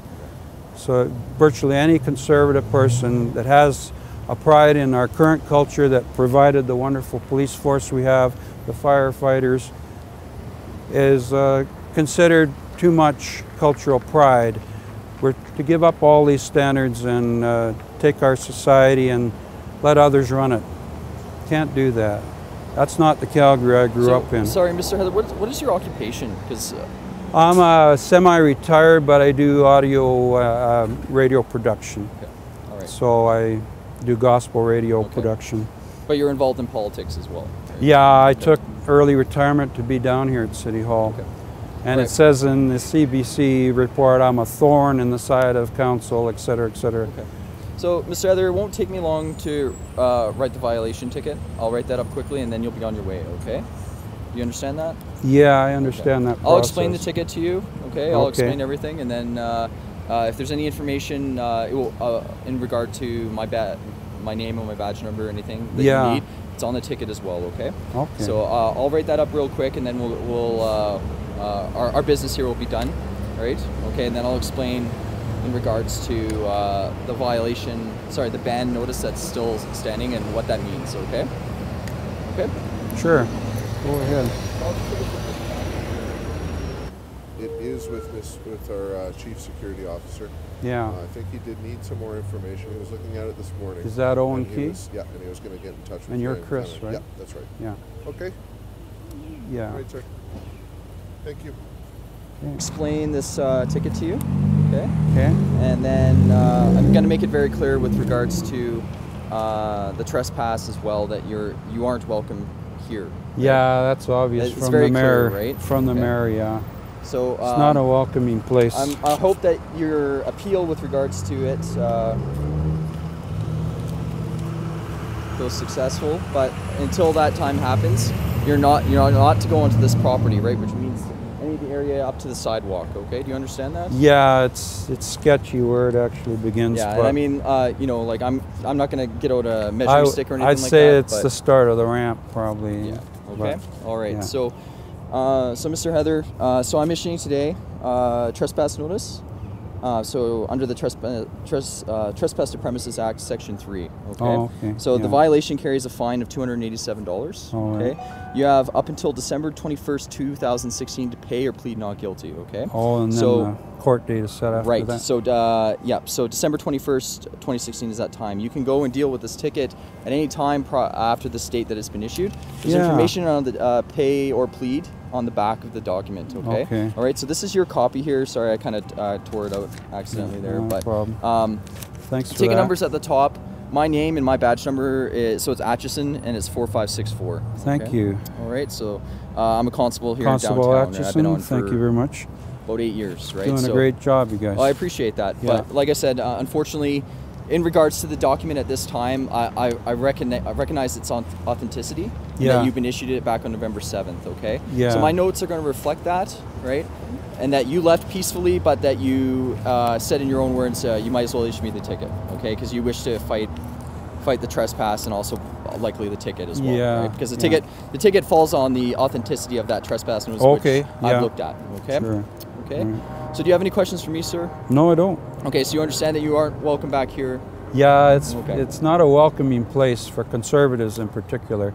So virtually any conservative person that has a pride in our current culture that provided the wonderful police force we have, the firefighters, is considered too much cultural pride. We're to give up all these standards and take our society and let others run it. Can't do that. That's not the Calgary I grew up in. Sorry, Mr. Heather, what is your occupation? Because I'm semi-retired, but I do audio radio production. okay. All right. So I do gospel radio production. But you're involved in politics as well. Right? Yeah, I took early retirement to be down here at City Hall. Okay. And Right. it says in the CBC report I'm a thorn in the side of council, et cetera, et cetera. Okay. So, Mr. Heather, it won't take me long to write the violation ticket. I'll write that up quickly, and then you'll be on your way, okay? Do you understand that? Yeah, I understand that process. I'll explain the ticket to you, okay? I'll Okay. explain everything, and then if there's any information it will, in regard to my name or my badge number or anything that Yeah. you need, it's on the ticket as well, okay? Okay. So I'll write that up real quick, and then our business here will be done, right? Okay, and then I'll explain in regards to the violation, sorry, the ban notice that's still standing and what that means, okay? Okay? Sure. Go ahead. It is with our chief security officer. Yeah. I think he did need some more information. He was looking at it this morning. Is that Owen and Key? Yeah, and he was going to get in touch with And you. you're Chris, right? Yeah, that's right. Yeah. Okay. Yeah. All right, sir. Thank you. Explain this ticket to you, okay? Okay. And then I'm going to make it very clear with regards to the trespass as well that you aren't welcome here. Right? Yeah, that's obvious It's from very the mayor. clear, right? From the Okay. mayor, yeah. So It's not a welcoming place. I hope that your appeal with regards to it goes successful. But until that time happens, you're not to go onto this property, right? Which means any of the area up to the sidewalk. Okay, do you understand that? Yeah, it's sketchy where it actually begins. Yeah, but and I mean, like I'm not gonna get out a measuring stick or anything I'd like say that. it's but the start of the ramp, probably. yeah. Okay. But, All right. yeah. So, Mr. Heather, so I'm issuing today trespass notice. So under the Trespass to Premises Act, Section 3. Okay. Oh, okay. So the Yeah. violation carries a fine of $287. All right. Okay. You have up until December 21st, 2016 to pay or plead not guilty. Okay. Oh, and then So- the court date is set after Right. that. So, So December 21st, 2016 is that time. You can go and deal with this ticket at any time after the date that it's been issued. There's Yeah. information on the pay or plead on the back of the document. Okay. Okay. All right. So this is your copy here. Sorry, I kind of tore it out accidentally there. No But problem. Thanks for ticket that. numbers at the top. My name and my badge number is it's Atchison and it's 4564. Thank okay? you. All right. So I'm a constable here Constable in downtown. and I've been Atchison, on thank for you very much. about 8 years. Right. Doing so, a great job, you guys. well, I appreciate that. Yeah. But like I said, unfortunately, in regards to the document at this time, I recognize its authenticity. And Yeah. that you've been issued it back on November 7th, okay? Yeah. So my notes are going to reflect that, right? And that you left peacefully, but that you said in your own words, you might as well issue me the ticket, okay? Because you wish to fight the trespass and also likely the ticket as well, Yeah, right? Because yeah. the ticket falls on the authenticity of that trespass notice, Okay, which yeah. I've looked at, okay? Sure. Okay. Right. So do you have any questions for me, sir? No, I don't. Okay, so you understand that you aren't welcome back here. Yeah, Okay. it's not a welcoming place for conservatives in particular.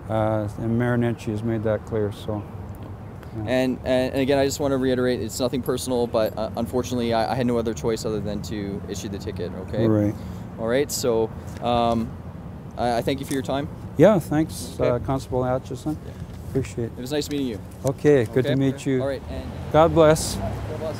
And Mayor Nenshi has made that clear, so. And again, I just want to reiterate, it's nothing personal, but unfortunately, I had no other choice other than to issue the ticket, okay? Right. All right, so I thank you for your time. Yeah, thanks, Okay. Constable Atchison. Appreciate it. It was nice meeting you. Okay, good Okay? to meet you. All right, and God bless. God bless.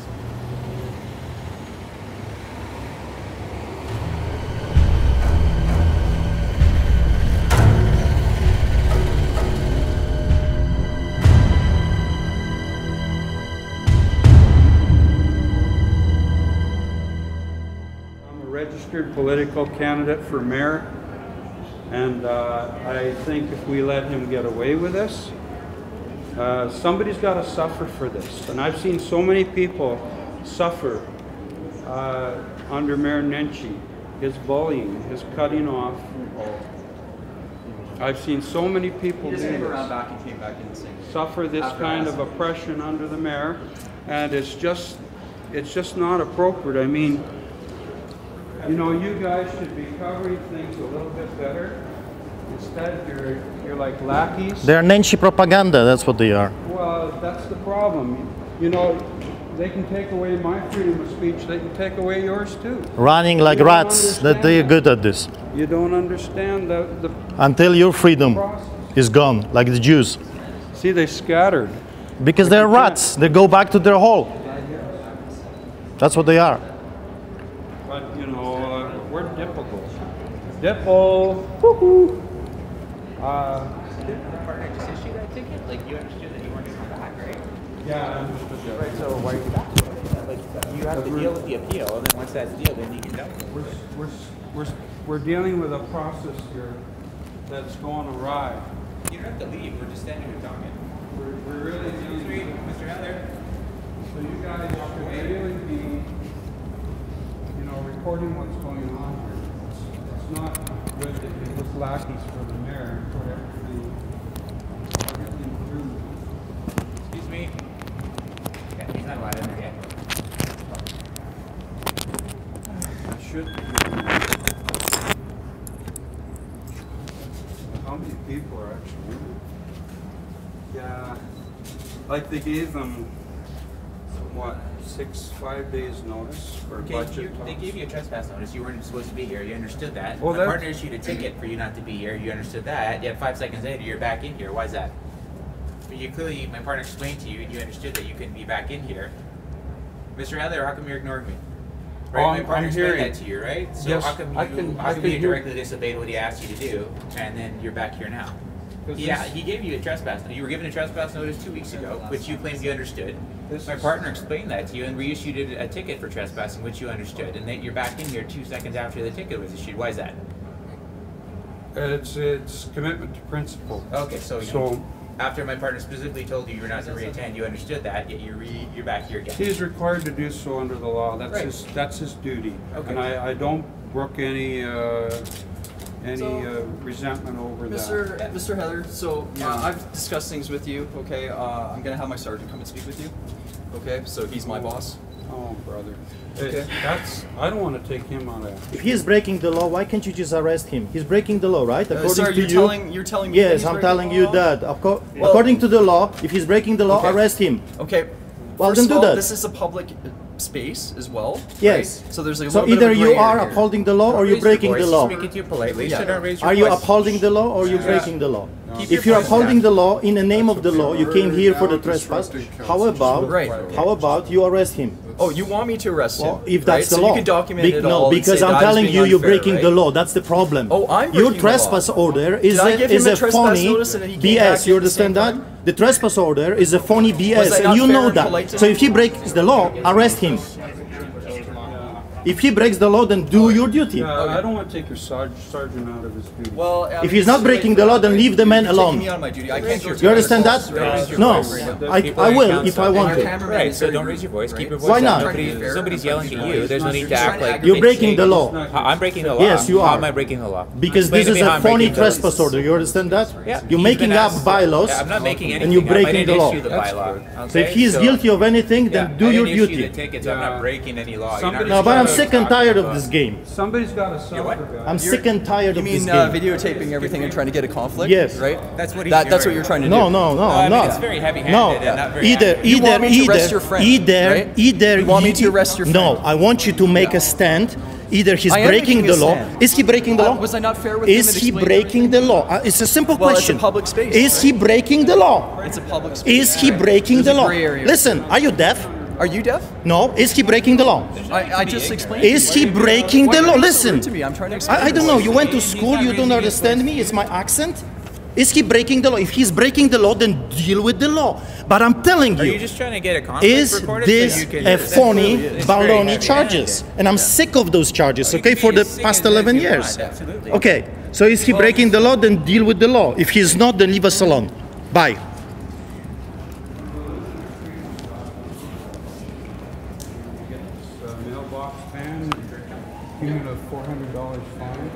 I'm a registered political candidate for mayor, and I think if we let him get away with this, somebody's got to suffer for this. And I've seen so many people suffer under Mayor Nenshi, his bullying, his cutting off. I've seen so many people do this. back and came back in the same. Suffer this kind of oppression under the mayor, and it's just not appropriate. I mean, you know, you guys should be covering things a little bit better. Instead, you're like lackeys. They're Nenshi propaganda, that's what they are. Well, that's the problem. You know, they can take away my freedom of speech. They can take away yours too. Running like You don't rats, that they're understand good at this. You don't understand the Until your freedom process. is gone, like the Jews. See, they scattered. Because they're rats, they go back to their hole. That's what they are. But, you know, we're difficult. Dipple. Woohoo. Partner just issued that ticket? Like, you understood that you weren't coming back, right? Yeah, I understood that. Right, so why are you back? Like, you have to deal with the appeal, and then once that's deal, then you can go. We're dealing with a process here that's going awry. You don't have to leave, we're just standing here talking. We're really dealing with, Mr. Heather. so you guys should really be, you know, recording what's going on here. It's not good that you look lackeys for the mayor and put everything through. Excuse me. Yeah, he's not allowed in there yet. should be. How many people are actually in it? Yeah, like they gave them, what, 5 days notice for Okay, budget they talks? gave you a trespass notice. You weren't supposed to be here. You understood that. Well, My partner issued a ticket for you not to be here. You understood that. Yet 5 seconds later, you're back in here. Why is that? You clearly, my partner explained to you, and you understood that you couldn't be back in here. Mr. Heather, how come you're ignoring me? Right, my partner explained that to you, right? So Yes, how come you directly disobeyed what he asked you to do, and then you're back here now? Yeah, he gave you a trespass. You were given a trespass notice 2 weeks ago, which you claimed you understood. My partner explained that to you and reissued a ticket for trespassing, which you understood, and then you're back in here 2 seconds after the ticket was issued. Why is that? It's commitment to principle. Okay, so after my partner specifically told you were not to reattend, you understood that, yet you're back here again. He's required to do so under the law. That's his duty. Okay. And I don't brook any resentment over that. Mr. Heather, so I've discussed things with you, okay? I'm gonna have my sergeant come and speak with you, okay? So he's my boss. Oh, brother. Okay. I don't want to take him on a... If he is breaking the law, why can't you just arrest him? He's breaking the law, right? According sir, to you're telling me that Yes, he's I'm breaking telling the you law? that. According to the law, if he's breaking the law, Okay. arrest him. Okay. Well, First then of do all, that. this is a public space as well. Yes. Right? So there's like a So little bit either of a you gray are area upholding the law or you're Raise your breaking voice. the law. Speak it to you politely, so Yeah. don't raise your Are you voice. upholding the law or you're breaking the law? Keep If your you're voice upholding down. the law in the name of the law, you came here for the Now trespass. disrupting How about Right. how about you arrest him? Oh, you want me to arrest him? Well, if right? that's the so law. you can document it all. No, and because say I'm that I was telling being you, you're unfair, breaking right? the law. That's the problem. Oh, I'm Your breaking the trespass law. order is Did I give him a a trespass phony notice and then he came back BS. You at the same understand that? time? The trespass order is a phony Was BS, I and not you fair know and that. polite to So him? if he breaks the law, arrest him. If he breaks the law, then do your duty. I don't want to take your sergeant out of his duty. Well, I If mean, he's not this is breaking right the for law, that, then right? leave the man You're taking alone. me on my duty. I can't go to You understand that? Raise your No, voice. I will if I want Our to. cameraman Right, is so very don't raise your voice. Keep your voice Why down. not? Somebody's yelling at you. There's no need to act like You're breaking the law. I'm breaking the law. Yes, you How are. am I breaking the law? Because Explain this to is me how a I'm phony breaking the law. trespass order. You understand that? Yeah, You're he's making been up asked- bylaws. I'm not making anything and you're up. I breaking didn't the law. issue the bylaw. So if he's guilty of anything, then do I your didn't issue duty. the tickets. I'm not breaking any law. You're not Somebody- No, but I'm really sick and talking tired of about- this game. Somebody's got to suffer, what? guys. I'm sick and tired You of this mean game. videotaping everything and trying to get a conflict? Yes. Right? That's what he's That's doing. what you're trying to do. No, I'm I mean, not. it's very heavy-handed No, and not very either, accurate. You want me to arrest your friend, right? either. You want me to arrest your No, friend? I want you to make a stand. Either he's I am breaking making the a law. stand. Is he breaking the law? Was I not fair with him Is and he explained breaking the law? It's a simple Well, it's a question. public space, Is he breaking the law? It's a public space. Is he breaking There's the a law? gray area. Listen, are you deaf? Are you deaf? No. Is he breaking the law? I just explained. Is to you. he breaking Why the are law? you so Listen. rude to me? I'm trying to explain. I don't know. You went to school. You don't understand me. It's my accent. Is he breaking the law? If he's breaking the law, then deal with the law. But I'm telling Are you you, just trying to get a conflict is recorded this so you can? a phony It's very baloney heavy-handed. charges? And I'm sick of those charges, okay, for the Sick past as 11 if you years. want, absolutely. Okay, so is he breaking the law? Then deal with the law. If he's not, then leave us alone. Bye. Mailbox ban, cumulative $400 fine.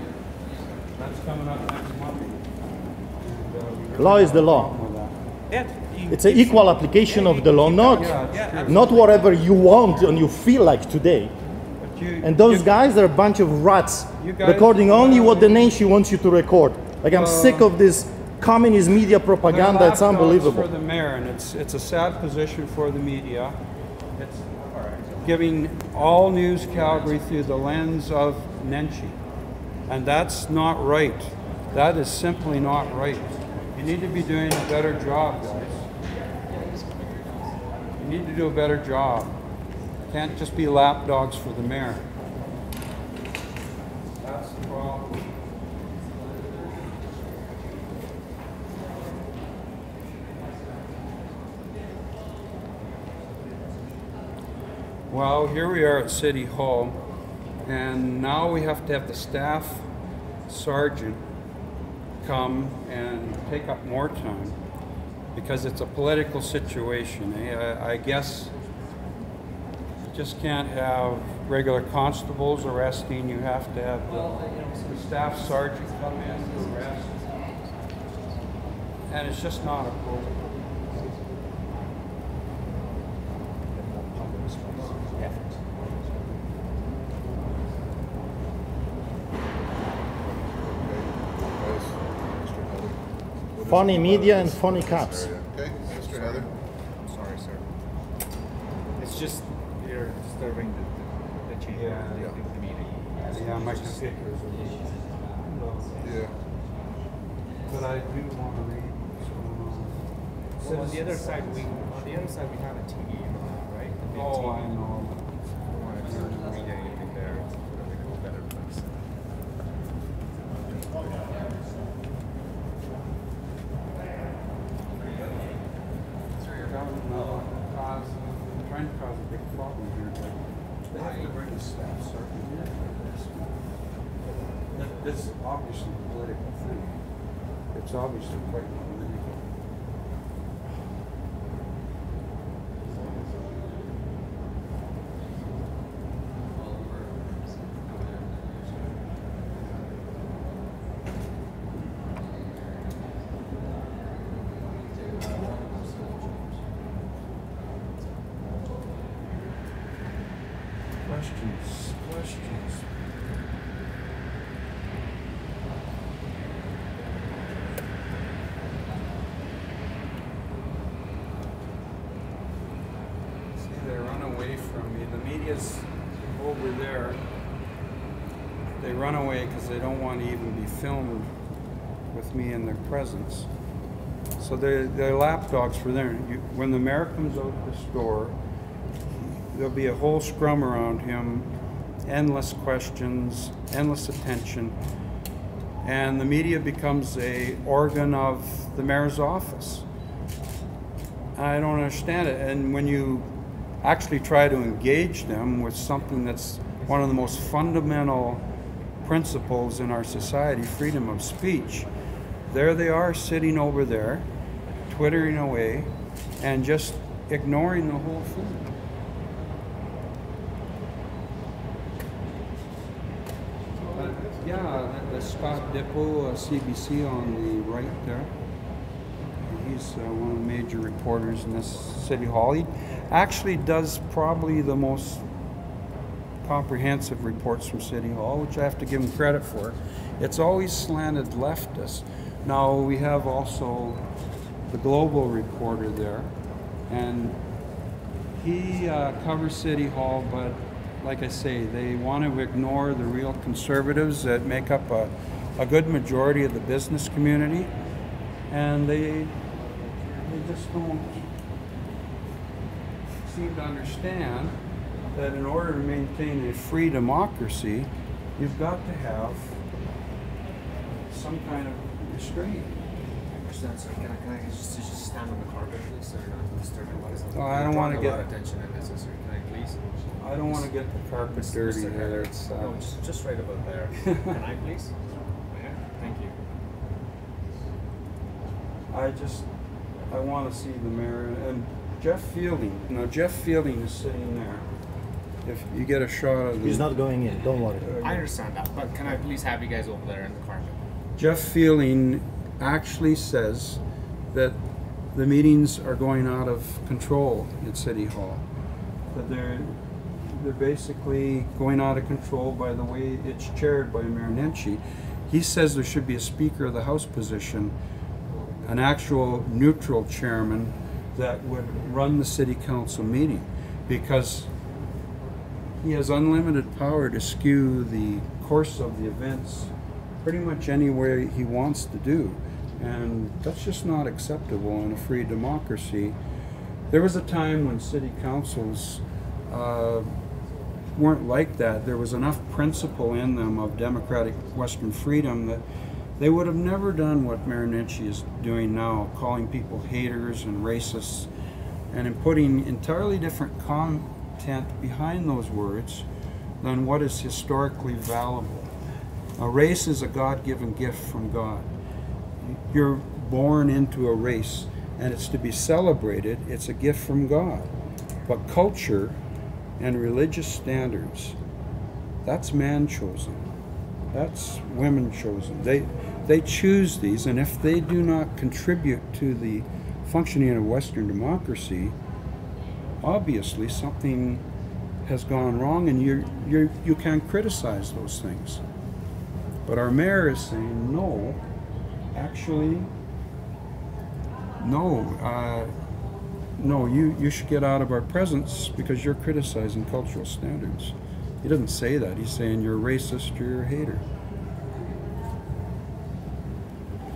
That's coming up next month. And, Law is the law. with that. Yeah, It's an equal application of the law, not whatever you want and you feel like today. But you, And those you- guys are a bunch of rats, You guys- recording only what the Nenshi wants you to record. Like, I'm sick of this communist media they're propaganda. It's lapdogs unbelievable. for the mayor, and it's a sad position for the media. It's giving all news Calgary through the lens of Nenshi, and that's not right. That is simply not right. You need to be doing a better job, guys. You need to do a better job. Can't just be lapdogs for the mayor. That's the problem. Well, here we are at City Hall, and now we have to have the staff sergeant come and take up more time because it's a political situation. I guess you just can't have regular constables arresting. You have to have the staff sergeant come in to arrest, and it's just not appropriate. Funny media and funny cops. Okay, Mr. Heather. I'm sorry, sir. It's just you're disturbing the change of the meeting. Yeah, my computer is Yeah. but I do want to read. So on the other side, we have a TV, right? The big Oh, TV. I know. I don't want to read anything there. It's really a better place. I'm trying to cause a big problem here, but they have to bring a staff sergeant here for this. This is obviously a political thing. It's obviously quite political. Questions. See, they run away from me. The media's over there. They run away because they don't want to even be filmed with me in their presence. So they're lapdogs for there. When the mayor comes out the store, there'll be a whole scrum around him, endless questions, endless attention, and the media becomes a organ of the mayor's office. I don't understand it. And when you actually try to engage them with something that's one of the most fundamental principles in our society, freedom of speech, there they are sitting over there, twittering away, and just ignoring the whole thing. Yeah, the Scott Dippo, CBC on the right there. He's one of the major reporters in this City Hall. He actually does probably the most comprehensive reports from City Hall, which I have to give him credit for. It's always slanted leftist. Now we have also the global reporter there, and he covers City Hall, but like I say, they want to ignore the real conservatives that make up a good majority of the business community, and they just don't seem to understand that in order to maintain a free democracy, you've got to have some kind of restraint. Can I just stand on the carpet, please, or not disturbing what is? Oh, I don't want to get a lot of attention unnecessary. Can I please? I don't want to get the carpet dirty there. It's no, just right about there. Can I please? Mayor? Thank you. I want to see the mayor and Jeff Fielding. Now Jeff Fielding is sitting there. If you get a shot of He's not going in, don't worry. I understand that, but can I please have you guys over there in the carpet? Jeff Fielding actually says that the meetings are going out of control at City Hall. That they're basically going out of control by the way it's chaired by Mayor Nenshi. He says there should be a Speaker of the House position, an actual neutral chairman that would run the City Council meeting, because he has unlimited power to skew the course of the events pretty much any way he wants to do. And that's just not acceptable in a free democracy. There was a time when city councils weren't like that. There was enough principle in them of democratic Western freedom that they would have never done what Mayor Nenshi is doing now, calling people haters and racists, and in putting entirely different content behind those words than what is historically valuable. A race is a God-given gift from God. You're born into a race, and it's to be celebrated. It's a gift from God. But culture and religious standards, that's man-chosen. That's women-chosen. They choose these, and if they do not contribute to the functioning of Western democracy, obviously something has gone wrong, and you can't criticize those things. But our mayor is saying, no, actually, No, you should get out of our presence because you're criticizing cultural standards. He doesn't say that. He's saying you're racist, you're a hater.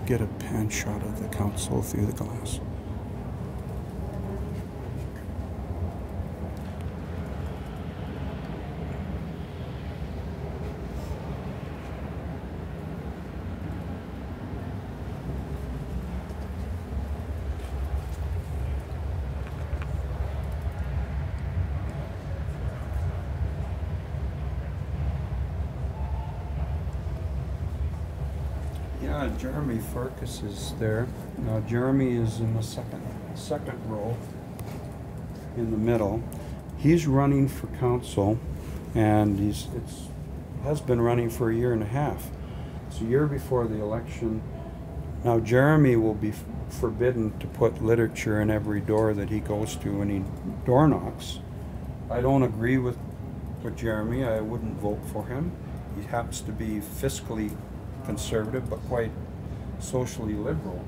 Get a pan shot of the council through the glass. Yeah, Jeremy Farkas is there. Now Jeremy is in the second row in the middle. He's running for council, and has been running for a year and a half. It's a year before the election. Now Jeremy will be forbidden to put literature in every door that he goes to when he door knocks. I don't agree with Jeremy. I wouldn't vote for him. He happens to be fiscally conservative, but quite socially liberal.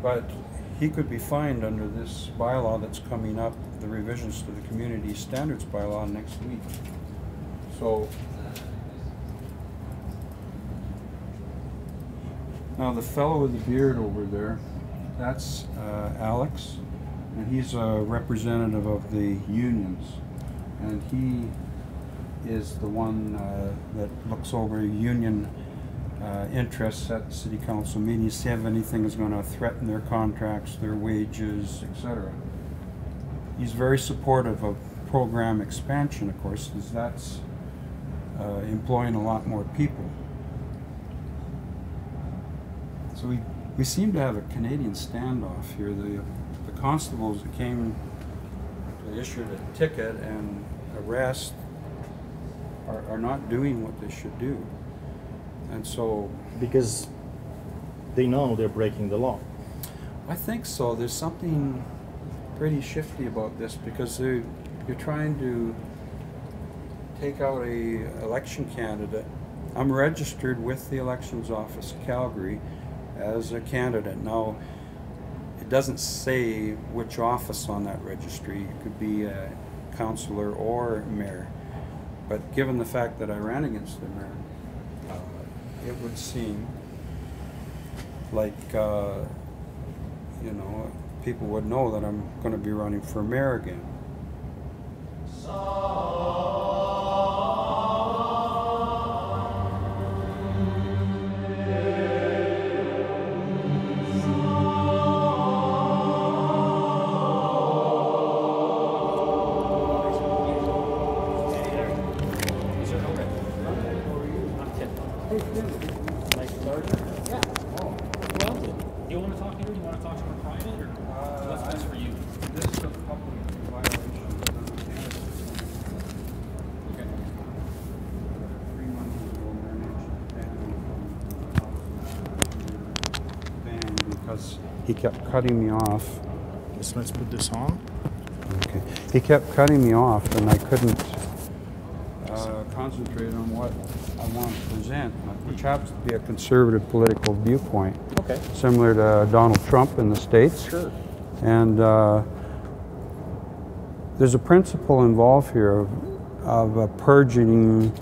But he could be fined under this bylaw that's coming up, the revisions to the community standards bylaw next week. So now the fellow with the beard over there, that's Alex, and he's a representative of the unions, and he is the one that looks over union interests at the city council meetings, see if anything is going to threaten their contracts, their wages, etc. He's very supportive of program expansion, of course, because that's employing a lot more people. So we seem to have a Canadian standoff here. The constables that came to issue the ticket and arrest are not doing what they should do. And so, because they know they're breaking the law. I think so. There's something pretty shifty about this because you're trying to take out a election candidate. I'm registered with the elections office, Calgary, as a candidate. Now, it doesn't say which office on that registry. It could be a councillor or a mayor. But given the fact that I ran against the mayor, it would seem like, you know, people would know that I'm going to be running for mayor again. He kept cutting me off. Yes, let's put this on. Okay. He kept cutting me off, and I couldn't concentrate on what I want to present, which happens to be a conservative political viewpoint. Okay. Similar to Donald Trump in the States. Sure. And there's a principle involved here of purging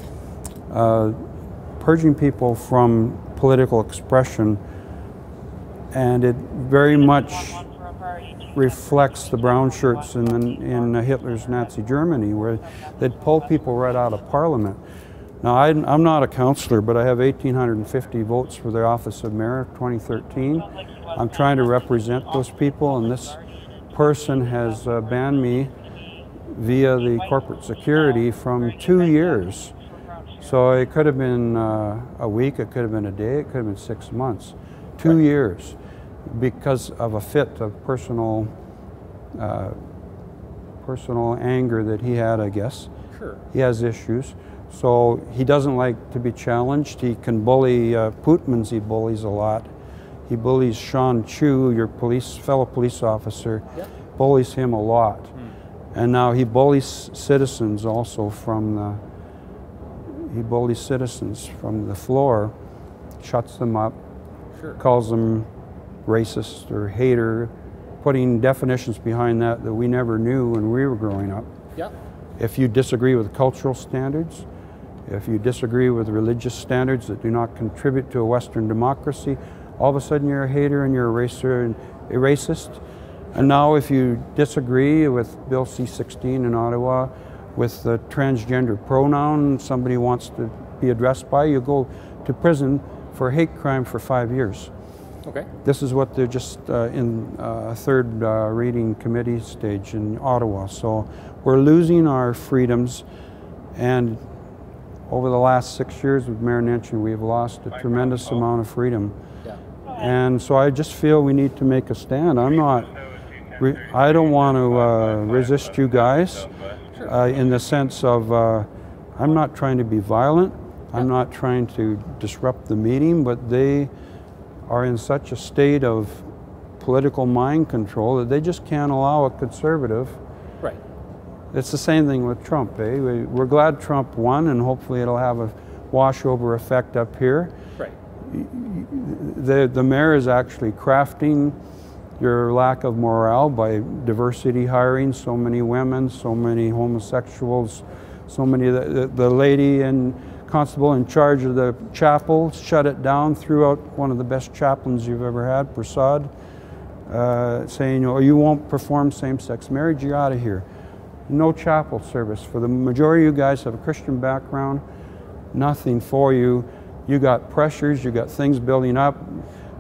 people from political expression. And it very much reflects the brown shirts in Hitler's Nazi Germany, where they'd pull people right out of parliament. Now, I'm not a councillor, but I have 1,850 votes for the office of mayor 2013. I'm trying to represent those people, and this person has banned me via the corporate security from 2 years. So it could have been a week, it could have been a day, it could have been 6 months. 2 years because of a fit of personal anger that he had, I guess. Sure. He has issues. So he doesn't like to be challenged. He can bully Putmans, he bullies a lot. He bullies Sean Chu, your fellow police officer, bullies him a lot. And now he bullies citizens also from the floor, shuts them up. Sure. Calls them racist or hater, putting definitions behind that we never knew when we were growing up. Yeah. If you disagree with cultural standards, if you disagree with religious standards that do not contribute to a Western democracy, all of a sudden you're a hater and you're a racer and a racist. And now if you disagree with Bill C-16 in Ottawa, with the transgender pronoun somebody wants to be addressed by, you go to prison for a hate crime for 5 years. Okay. This is what they're just in third reading committee stage in Ottawa. So we're losing our freedoms, and over the last 6 years with Mayor Nenshi, we've lost a tremendous amount of freedom. Yeah. And so I just feel we need to make a stand. I don't want to resist you guys in the sense of I'm not trying to be violent. I'm not trying to disrupt the meeting, but they are in such a state of political mind control that they just can't allow a conservative. Right. It's the same thing with Trump, eh? We're glad Trump won, and hopefully it'll have a washover effect up here. Right. The mayor is actually crafting your lack of morale by diversity hiring so many women, so many homosexuals, so many. The lady and constable in charge of the chapel shut it down, threw out one of the best chaplains you've ever had, Prasad, saying, "Oh, you won't perform same-sex marriage, you're out of here." No chapel service. For the majority of you guys have a Christian background, nothing for you. You got pressures, you got things building up.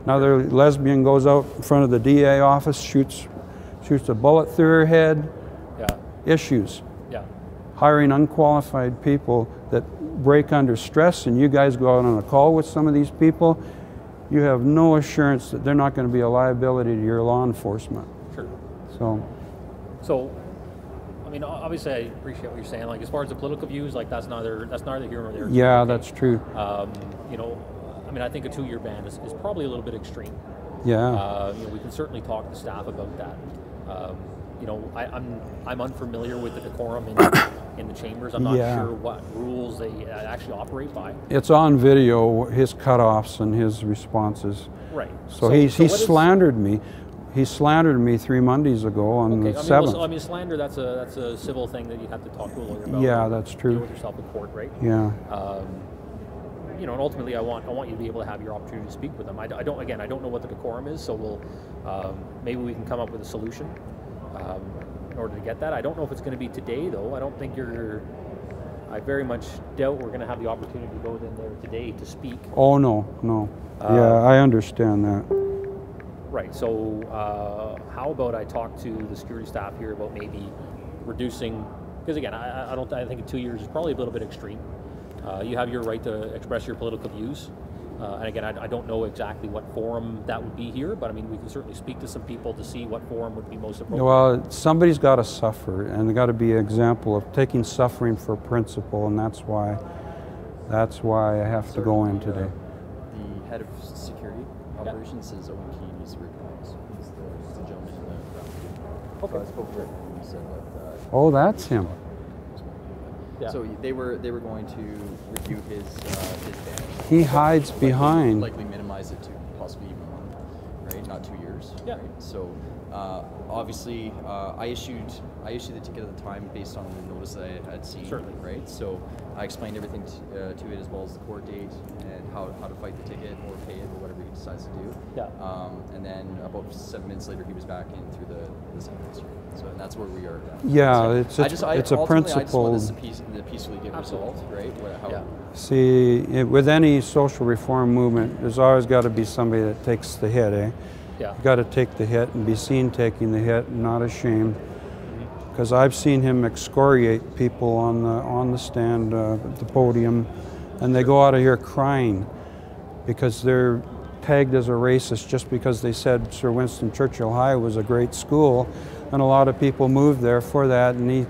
Another lesbian goes out in front of the DA office, shoots a bullet through her head. Yeah. Issues. Yeah. Hiring unqualified people that break under stress, and you guys go out on a call with some of these people, you have no assurance that they're not going to be a liability to your law enforcement. Sure. So I mean, obviously, I appreciate what you're saying. Like, as far as the political views, like that's neither here nor there. yeah, that's true. You know, I mean, I think a 2-year ban is probably a little bit extreme. Yeah. You know, we can certainly talk to staff about that. You know, I'm unfamiliar with the decorum in the chambers. I'm not sure what rules they actually operate by. It's on video, his cutoffs and his responses. Right. So he slandered me. He slandered me 3 Mondays ago on the 7th. Well, I mean, slander, that's a civil thing that you have to talk to a lawyer about. Yeah, that's true. Deal with yourself in court, right? Yeah. You know, and ultimately, I want you to be able to have your opportunity to speak with them. I don't know what the decorum is, so we'll maybe we can come up with a solution in order to get that. I don't know if it's going to be today, though. I don't think I very much doubt we're going to have the opportunity to go in there today to speak. Oh no. Yeah, I understand that. Right. So how about I talk to the security staff here about maybe reducing, because again, I think 2 years is probably a little bit extreme. You have your right to express your political views. And again, I don't know exactly what forum that would be here, but I mean, we can certainly speak to some people to see what forum would be most appropriate. Well, somebody's got to suffer, and they got to be an example of taking suffering for principle, and that's why I have to go in today. The head of security operations is Owen Keane. He's the gentleman in the Okay. So I spoke to him, and he said that. Oh, that's him. Yeah. So they were going to review his ban. He hides behind. Likely minimize it to possibly even 1 month, right? Not 2 years. Yeah. Right? So obviously, I issued the ticket at the time based on the notice that I had seen. Certainly. Right. So I explained everything to it, as well as the court date and how to fight the ticket or pay it or whatever he decides to do. Yeah. And then about 7 minutes later, he was back in through the second district. So and that's where we are now. Yeah, so it's a principle. I just want this to peacefully get resolved, right? See, with any social reform movement, there's always got to be somebody that takes the hit, eh? Yeah. You got to take the hit and be seen taking the hit and not ashamed. Because I've seen him excoriate people on the stand, at the podium, and they go out of here crying because they're tagged as a racist just because they said Sir Winston Churchill High was a great school, and a lot of people moved there for that. And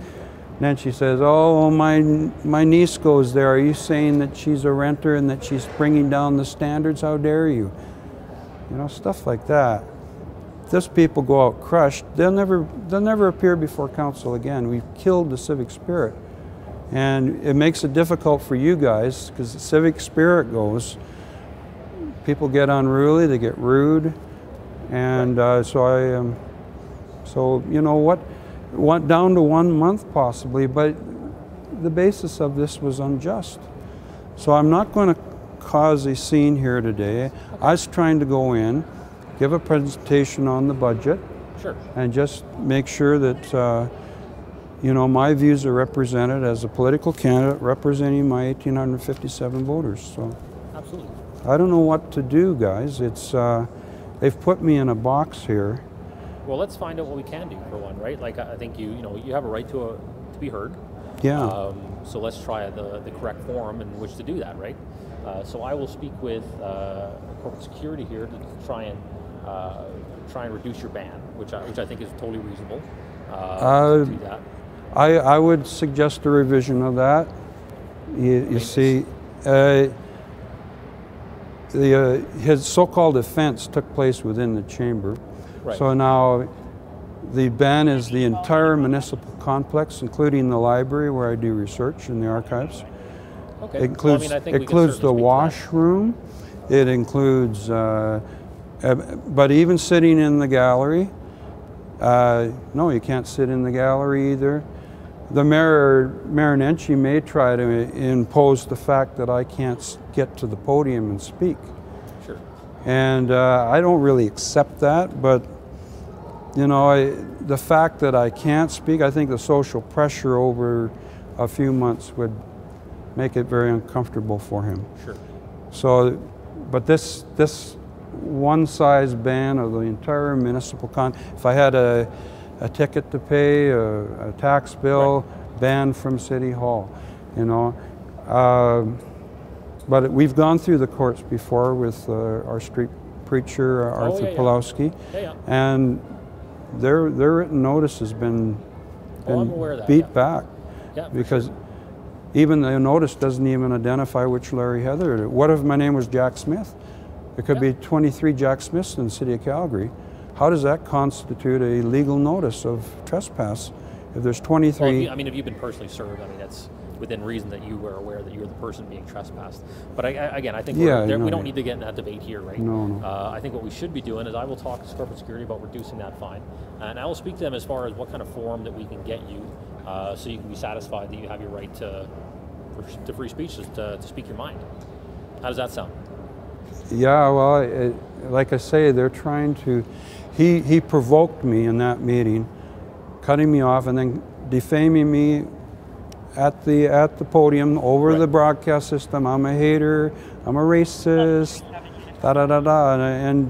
then she says, "Oh, my niece goes there. Are you saying that she's a renter and that she's bringing down the standards? How dare you?" You know, stuff like that. If those people go out crushed, they'll never appear before council again. We've killed the civic spirit, and it makes it difficult for you guys because the civic spirit goes. People get unruly, they get rude, And so you know what, down to 1 month possibly, but the basis of this was unjust. So I'm not going to cause a scene here today. I was trying to go in, give a presentation on the budget, Sure. and just make sure that you know, my views are represented as a political candidate representing my 1,857 voters. So Absolutely. I don't know what to do, guys. It's they've put me in a box here. Well, let's find out what we can do for one, right? Like I think you know you have a right to be heard. Yeah. So let's try the correct forum in which to do that, right? So I will speak with corporate security here to try and reduce your ban, which I think is totally reasonable. To do that. I would suggest a revision of that. You see, his so-called offense took place within the chamber. Right. So now the ban is the entire municipal complex, including the library where I do research in the archives. Okay. It includes, well, I mean, I think we can includes the certainly speak to washroom. It includes, but even sitting in the gallery, no, you can't sit in the gallery either. The Mayor Nenshi may try to impose the fact that I can't get to the podium and speak. Sure. And I don't really accept that, but you know, the fact that I can't speak, I think the social pressure over a few months would make it very uncomfortable for him. Sure. So, but this one-size ban of the entire municipal if I had a ticket to pay, a tax bill, right, banned from City Hall, you know. But we've gone through the courts before with our street preacher, Arthur Pulowski, and their written notice has been I'm aware of that, beat back. Yeah, because sure. Even the notice doesn't even identify which Larry Heather. What if my name was Jack Smith? It could be 23 Jack Smiths in the city of Calgary. How does that constitute a legal notice of trespass if there's 23? Well, if you've been personally served, I mean, that's within reason that you were aware that you're the person being trespassed. But again, I think we don't need to get in that debate here, right? No. I think what we should be doing is I will talk to corporate security about reducing that fine, and I will speak to them as far as what kind of forum that we can get you, so you can be satisfied that you have your right to free speech, to speak your mind. How does that sound? Yeah, well, like I say, they're trying to. He provoked me in that meeting, cutting me off and then defaming me at the podium over the broadcast system. I'm a hater. I'm a racist. And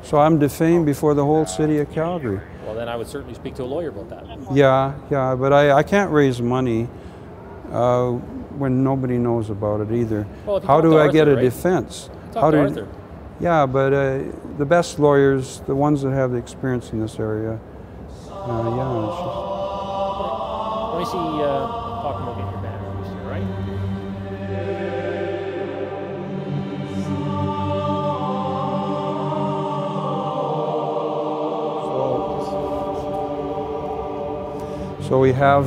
so I'm defamed before the whole city of Calgary. Well, then I would certainly speak to a lawyer about that. Yeah, but I can't raise money when nobody knows about it either. Well, how do I get a defense? Talk to Arthur. Yeah, but the best lawyers, the ones that have the experience in this area, yeah. It's just... Let me see, talking about getting your ban reduced here, right? So we have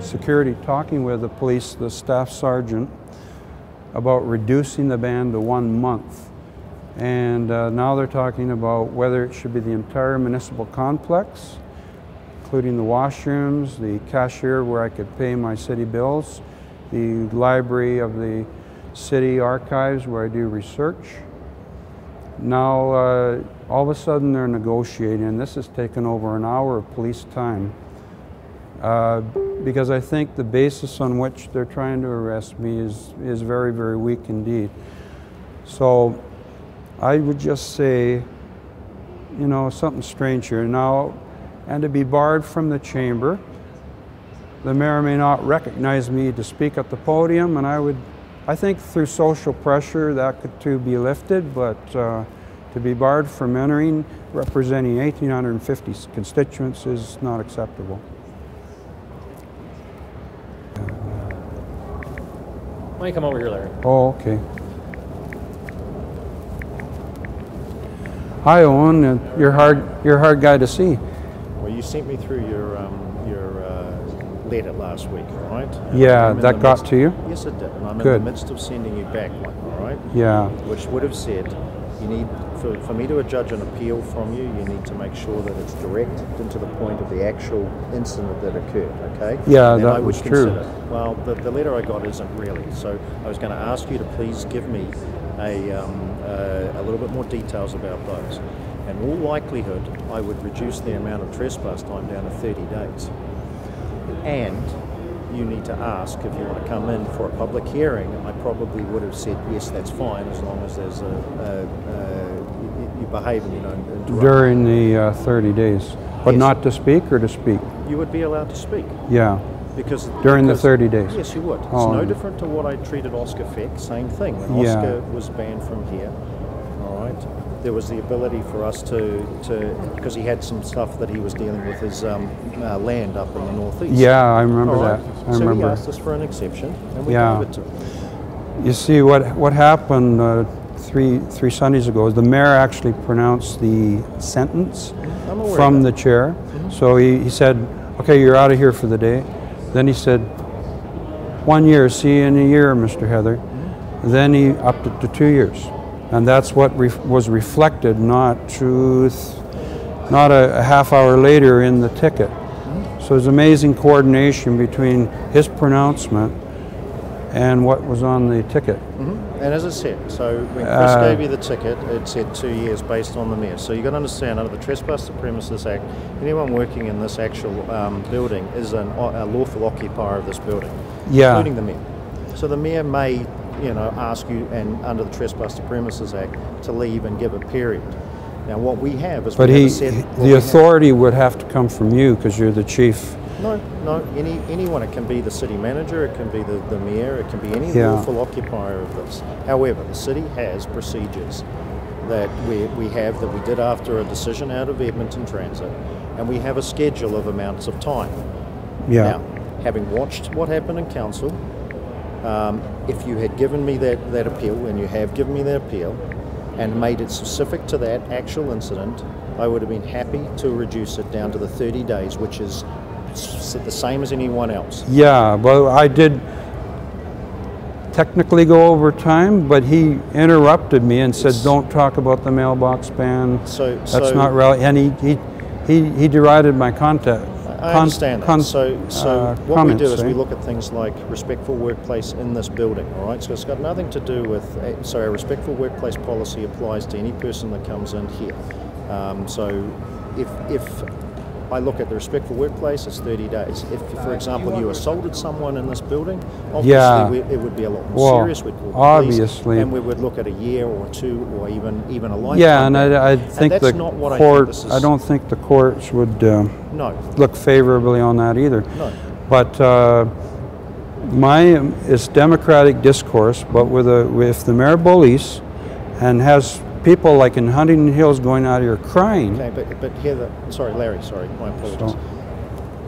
security talking with the police, the staff sergeant, about reducing the ban to 1 month. And now they're talking about whether it should be the entire municipal complex, including the washrooms, the cashier where I could pay my city bills, the library of the city archives where I do research. Now, all of a sudden they're negotiating, and this has taken over an hour of police time. Because I think the basis on which they're trying to arrest me is very, very weak indeed. So I would just say, you know, something strange here. Now, and to be barred from the chamber, the mayor may not recognize me to speak at the podium, and I think through social pressure that could too be lifted, but to be barred from entering, representing 1,850 constituents is not acceptable. Why don't you come over here, Larry? Oh, okay. Hi, Owen. You're a hard guy to see. Well, you sent me through your letter last week, all right? Yeah, that got to you? Yes, it did. And I'm Good. in the midst of sending you back one, all right? Yeah. Which would have said, You need, for me to judge an appeal from you, you need to make sure that it's direct and to the point of the actual incident that occurred, okay? Yeah, and then that I would was true. Well, the letter I got isn't really, so I was going to ask you to please give me a little bit more details about those. In all likelihood, I would reduce the amount of trespass time down to 30 days. And you need to ask if you want to come in for a public hearing. I probably would have said yes, that's fine, as long as there's you behave and you don't interrupt. During the 30 days, but Yes. not to speak or to speak? You would be allowed to speak. Yeah. Because during the 30 days? Yes, you would. It's Oh. no different to what I treated Oscar Feck. Same thing. When Yeah. Oscar was banned from here, all right, there was the ability for us to because he had some stuff that he was dealing with his land up in the northeast. Yeah, I remember All right. that. I so remember. he asked us for an exception, and we Yeah. gave it to him. You see, what happened three Sundays ago is the mayor actually pronounced the sentence I'm aware from of the that. chair. So he said, okay, you're out of here for the day. Then he said, 1 year, see you in a year, Mr. Heather. Then he upped it to 2 years. And that's what was reflected, not a half hour later in the ticket. So there's amazing coordination between his pronouncement and what was on the ticket. And as I said, so when Chris gave you the ticket, it said 2 years based on the mayor. So you've got to understand, under the Trespass to Premises Act, anyone working in this actual building is a lawful occupier of this building, Yeah. including the mayor. So the mayor may, ask you, and under the Trespass to Premises Act, to leave and give a period. Now what we have is, But we have a set, the authority would have to come from you because you're the chief. No, anyone. It can be the city manager, it can be the mayor, it can be any Yeah. lawful occupier of this. However, the city has procedures that we have that we did after a decision out of Edmonton Transit, and we have a schedule of amounts of time. Yeah. Now, having watched what happened in council, if you had given me that appeal, and you have given me that appeal, and made it specific to that actual incident, I would have been happy to reduce it down to the 30 days, which is the same as anyone else. Yeah, well, I did technically go over time, but he interrupted me and said, "Don't talk about the mailbox ban. That's not relevant." And he derided my content. I understand that. So what comments, we do is we eh? look at things like respectful workplace in this building, all right? So it's got nothing to do with, so our respectful workplace policy applies to any person that comes in here. So if I look at the respectful workplace, it's 30 days. If, for example, you assaulted someone in this building, obviously it would be a lot more serious. We'd call the police, obviously. and we would look at a year or two, or even a lifetime. Yeah, and ban. I think that's the not what courts. I think this is. I don't think the courts would No. look favorably on that either. No. But it's democratic discourse. But if the mayor bullies and has people like in Huntington Hills going out here crying. Okay, but here, Larry, my apologies.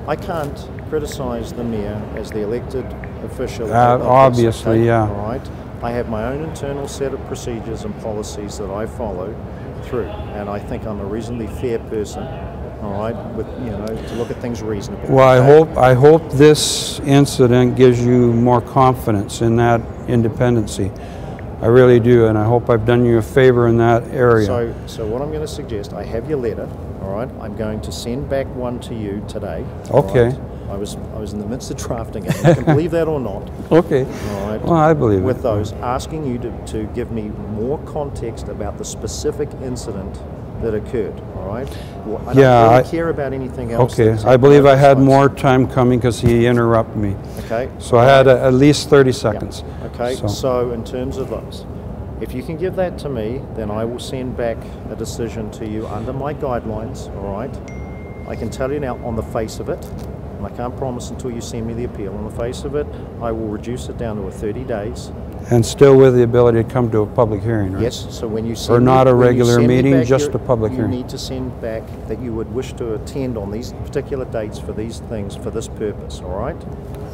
I can't criticize the mayor as the elected official. of this, Obviously, okay? yeah. All right. I have my own internal set of procedures and policies that I follow through, and I think I'm a reasonably fair person. All right, with to look at things reasonably. Well, okay? I hope this incident gives you more confidence in that independency. I really do, and I hope I've done you a favor in that area. So what I'm going to suggest, I have your letter, all right? I'm going to send back one to you today. Okay. Right? I was in the midst of drafting it. You can believe that or not. Okay. All right. Well, I believe with it. those, asking you to give me more context about the specific incident that occurred. All right. Well, I don't really care about anything else. Okay. that's I believe I had besides. more time coming because he interrupted me. Okay. So I had at least 30 seconds. Yeah. Okay. So in terms of those, if you can give that to me, then I will send back a decision to you under my guidelines. All right. I can tell you now, on the face of it, and I can't promise until you send me the appeal, on the face of it, I will reduce it down to a 30 days. And still with the ability to come to a public hearing, right? Yes, so when you send or not me, a when you regular send me meeting, back just your, a public hearing. You need to send back that you would wish to attend on these particular dates for these things, for this purpose, all right?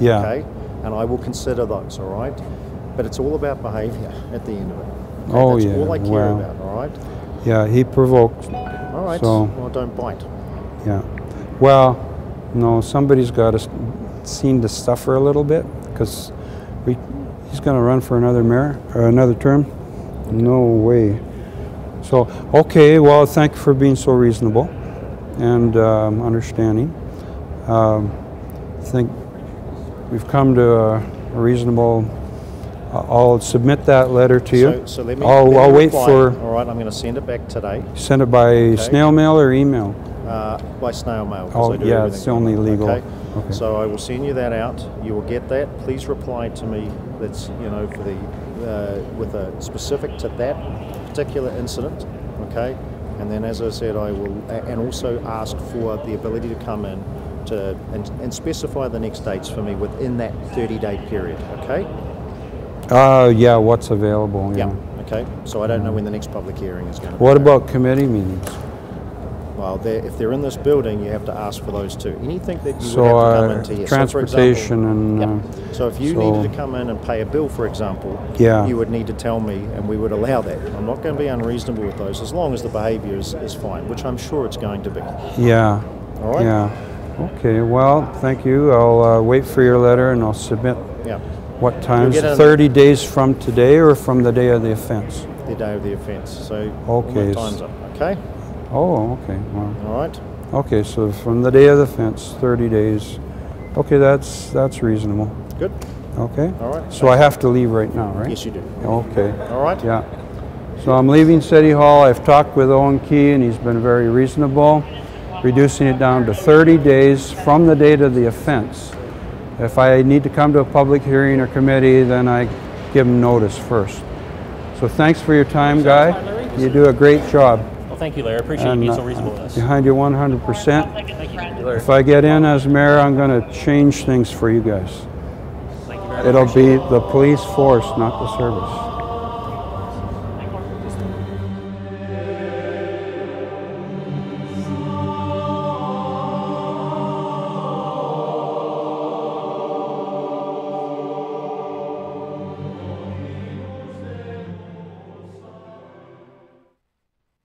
Yeah. Okay, and I will consider those, all right? But it's all about behaviour at the end of it. Okay? Oh, That's yeah. all I care Well, about, all right? Yeah, he provoked. All right, So, well, don't bite. yeah. Well, no, somebody's got to seen to suffer a little bit because he's going to run for another mayor or another term. No way. So, okay, well, thank you for being so reasonable and understanding. I think we've come to a reasonable. I'll submit that letter to you. So let me. I'll wait reply. for. All right, I'm going to send it back today. Send it by snail mail or email. By snail mail. Oh, I do yeah, everything it's the only legal. Okay? Okay. So I will send you that out. You will get that. Please reply to me. That's for the with a specific to that particular incident. Okay. And then, as I said, I will and also ask for the ability to come in to and specify the next dates for me within that 30-day period. Okay. Yeah, what's available. Yeah. Okay. So I don't know when the next public hearing is going to be. What about committee meetings? Well, if they're in this building, you have to ask for those too. Anything that you So, would have to come into here. transportation So if you needed to come in and pay a bill, for example, you would need to tell me and we would allow that. I'm not going to be unreasonable with those as long as the behaviour is fine, which I'm sure it's going to be. Yeah. All right? Yeah. Okay, well, thank you. I'll wait for your letter and I'll submit. Yeah. What times? You'll get 30 days from today or from the day of the offence? The day of the offence. So okay. all my time's up. Okay? Oh, okay. Well, all right. Okay, so from the day of the offence, 30 days. Okay, that's reasonable. Good. Okay. All right. So I have to leave right now, right? Yes, you do. Okay. All right. Yeah. So I'm leaving City Hall. I've talked with Owen Key and he's been very reasonable, reducing it down to 30 days from the date of the offence. If I need to come to a public hearing or committee, then I give them notice first. So thanks for your time, Guy. You do a great job. Well, thank you, Larry. I appreciate you being so reasonable with us. Behind you 100%. Thank you, Larry. If I get in as mayor, I'm going to change things for you guys. Thank you very much. It'll be the police force, not the service.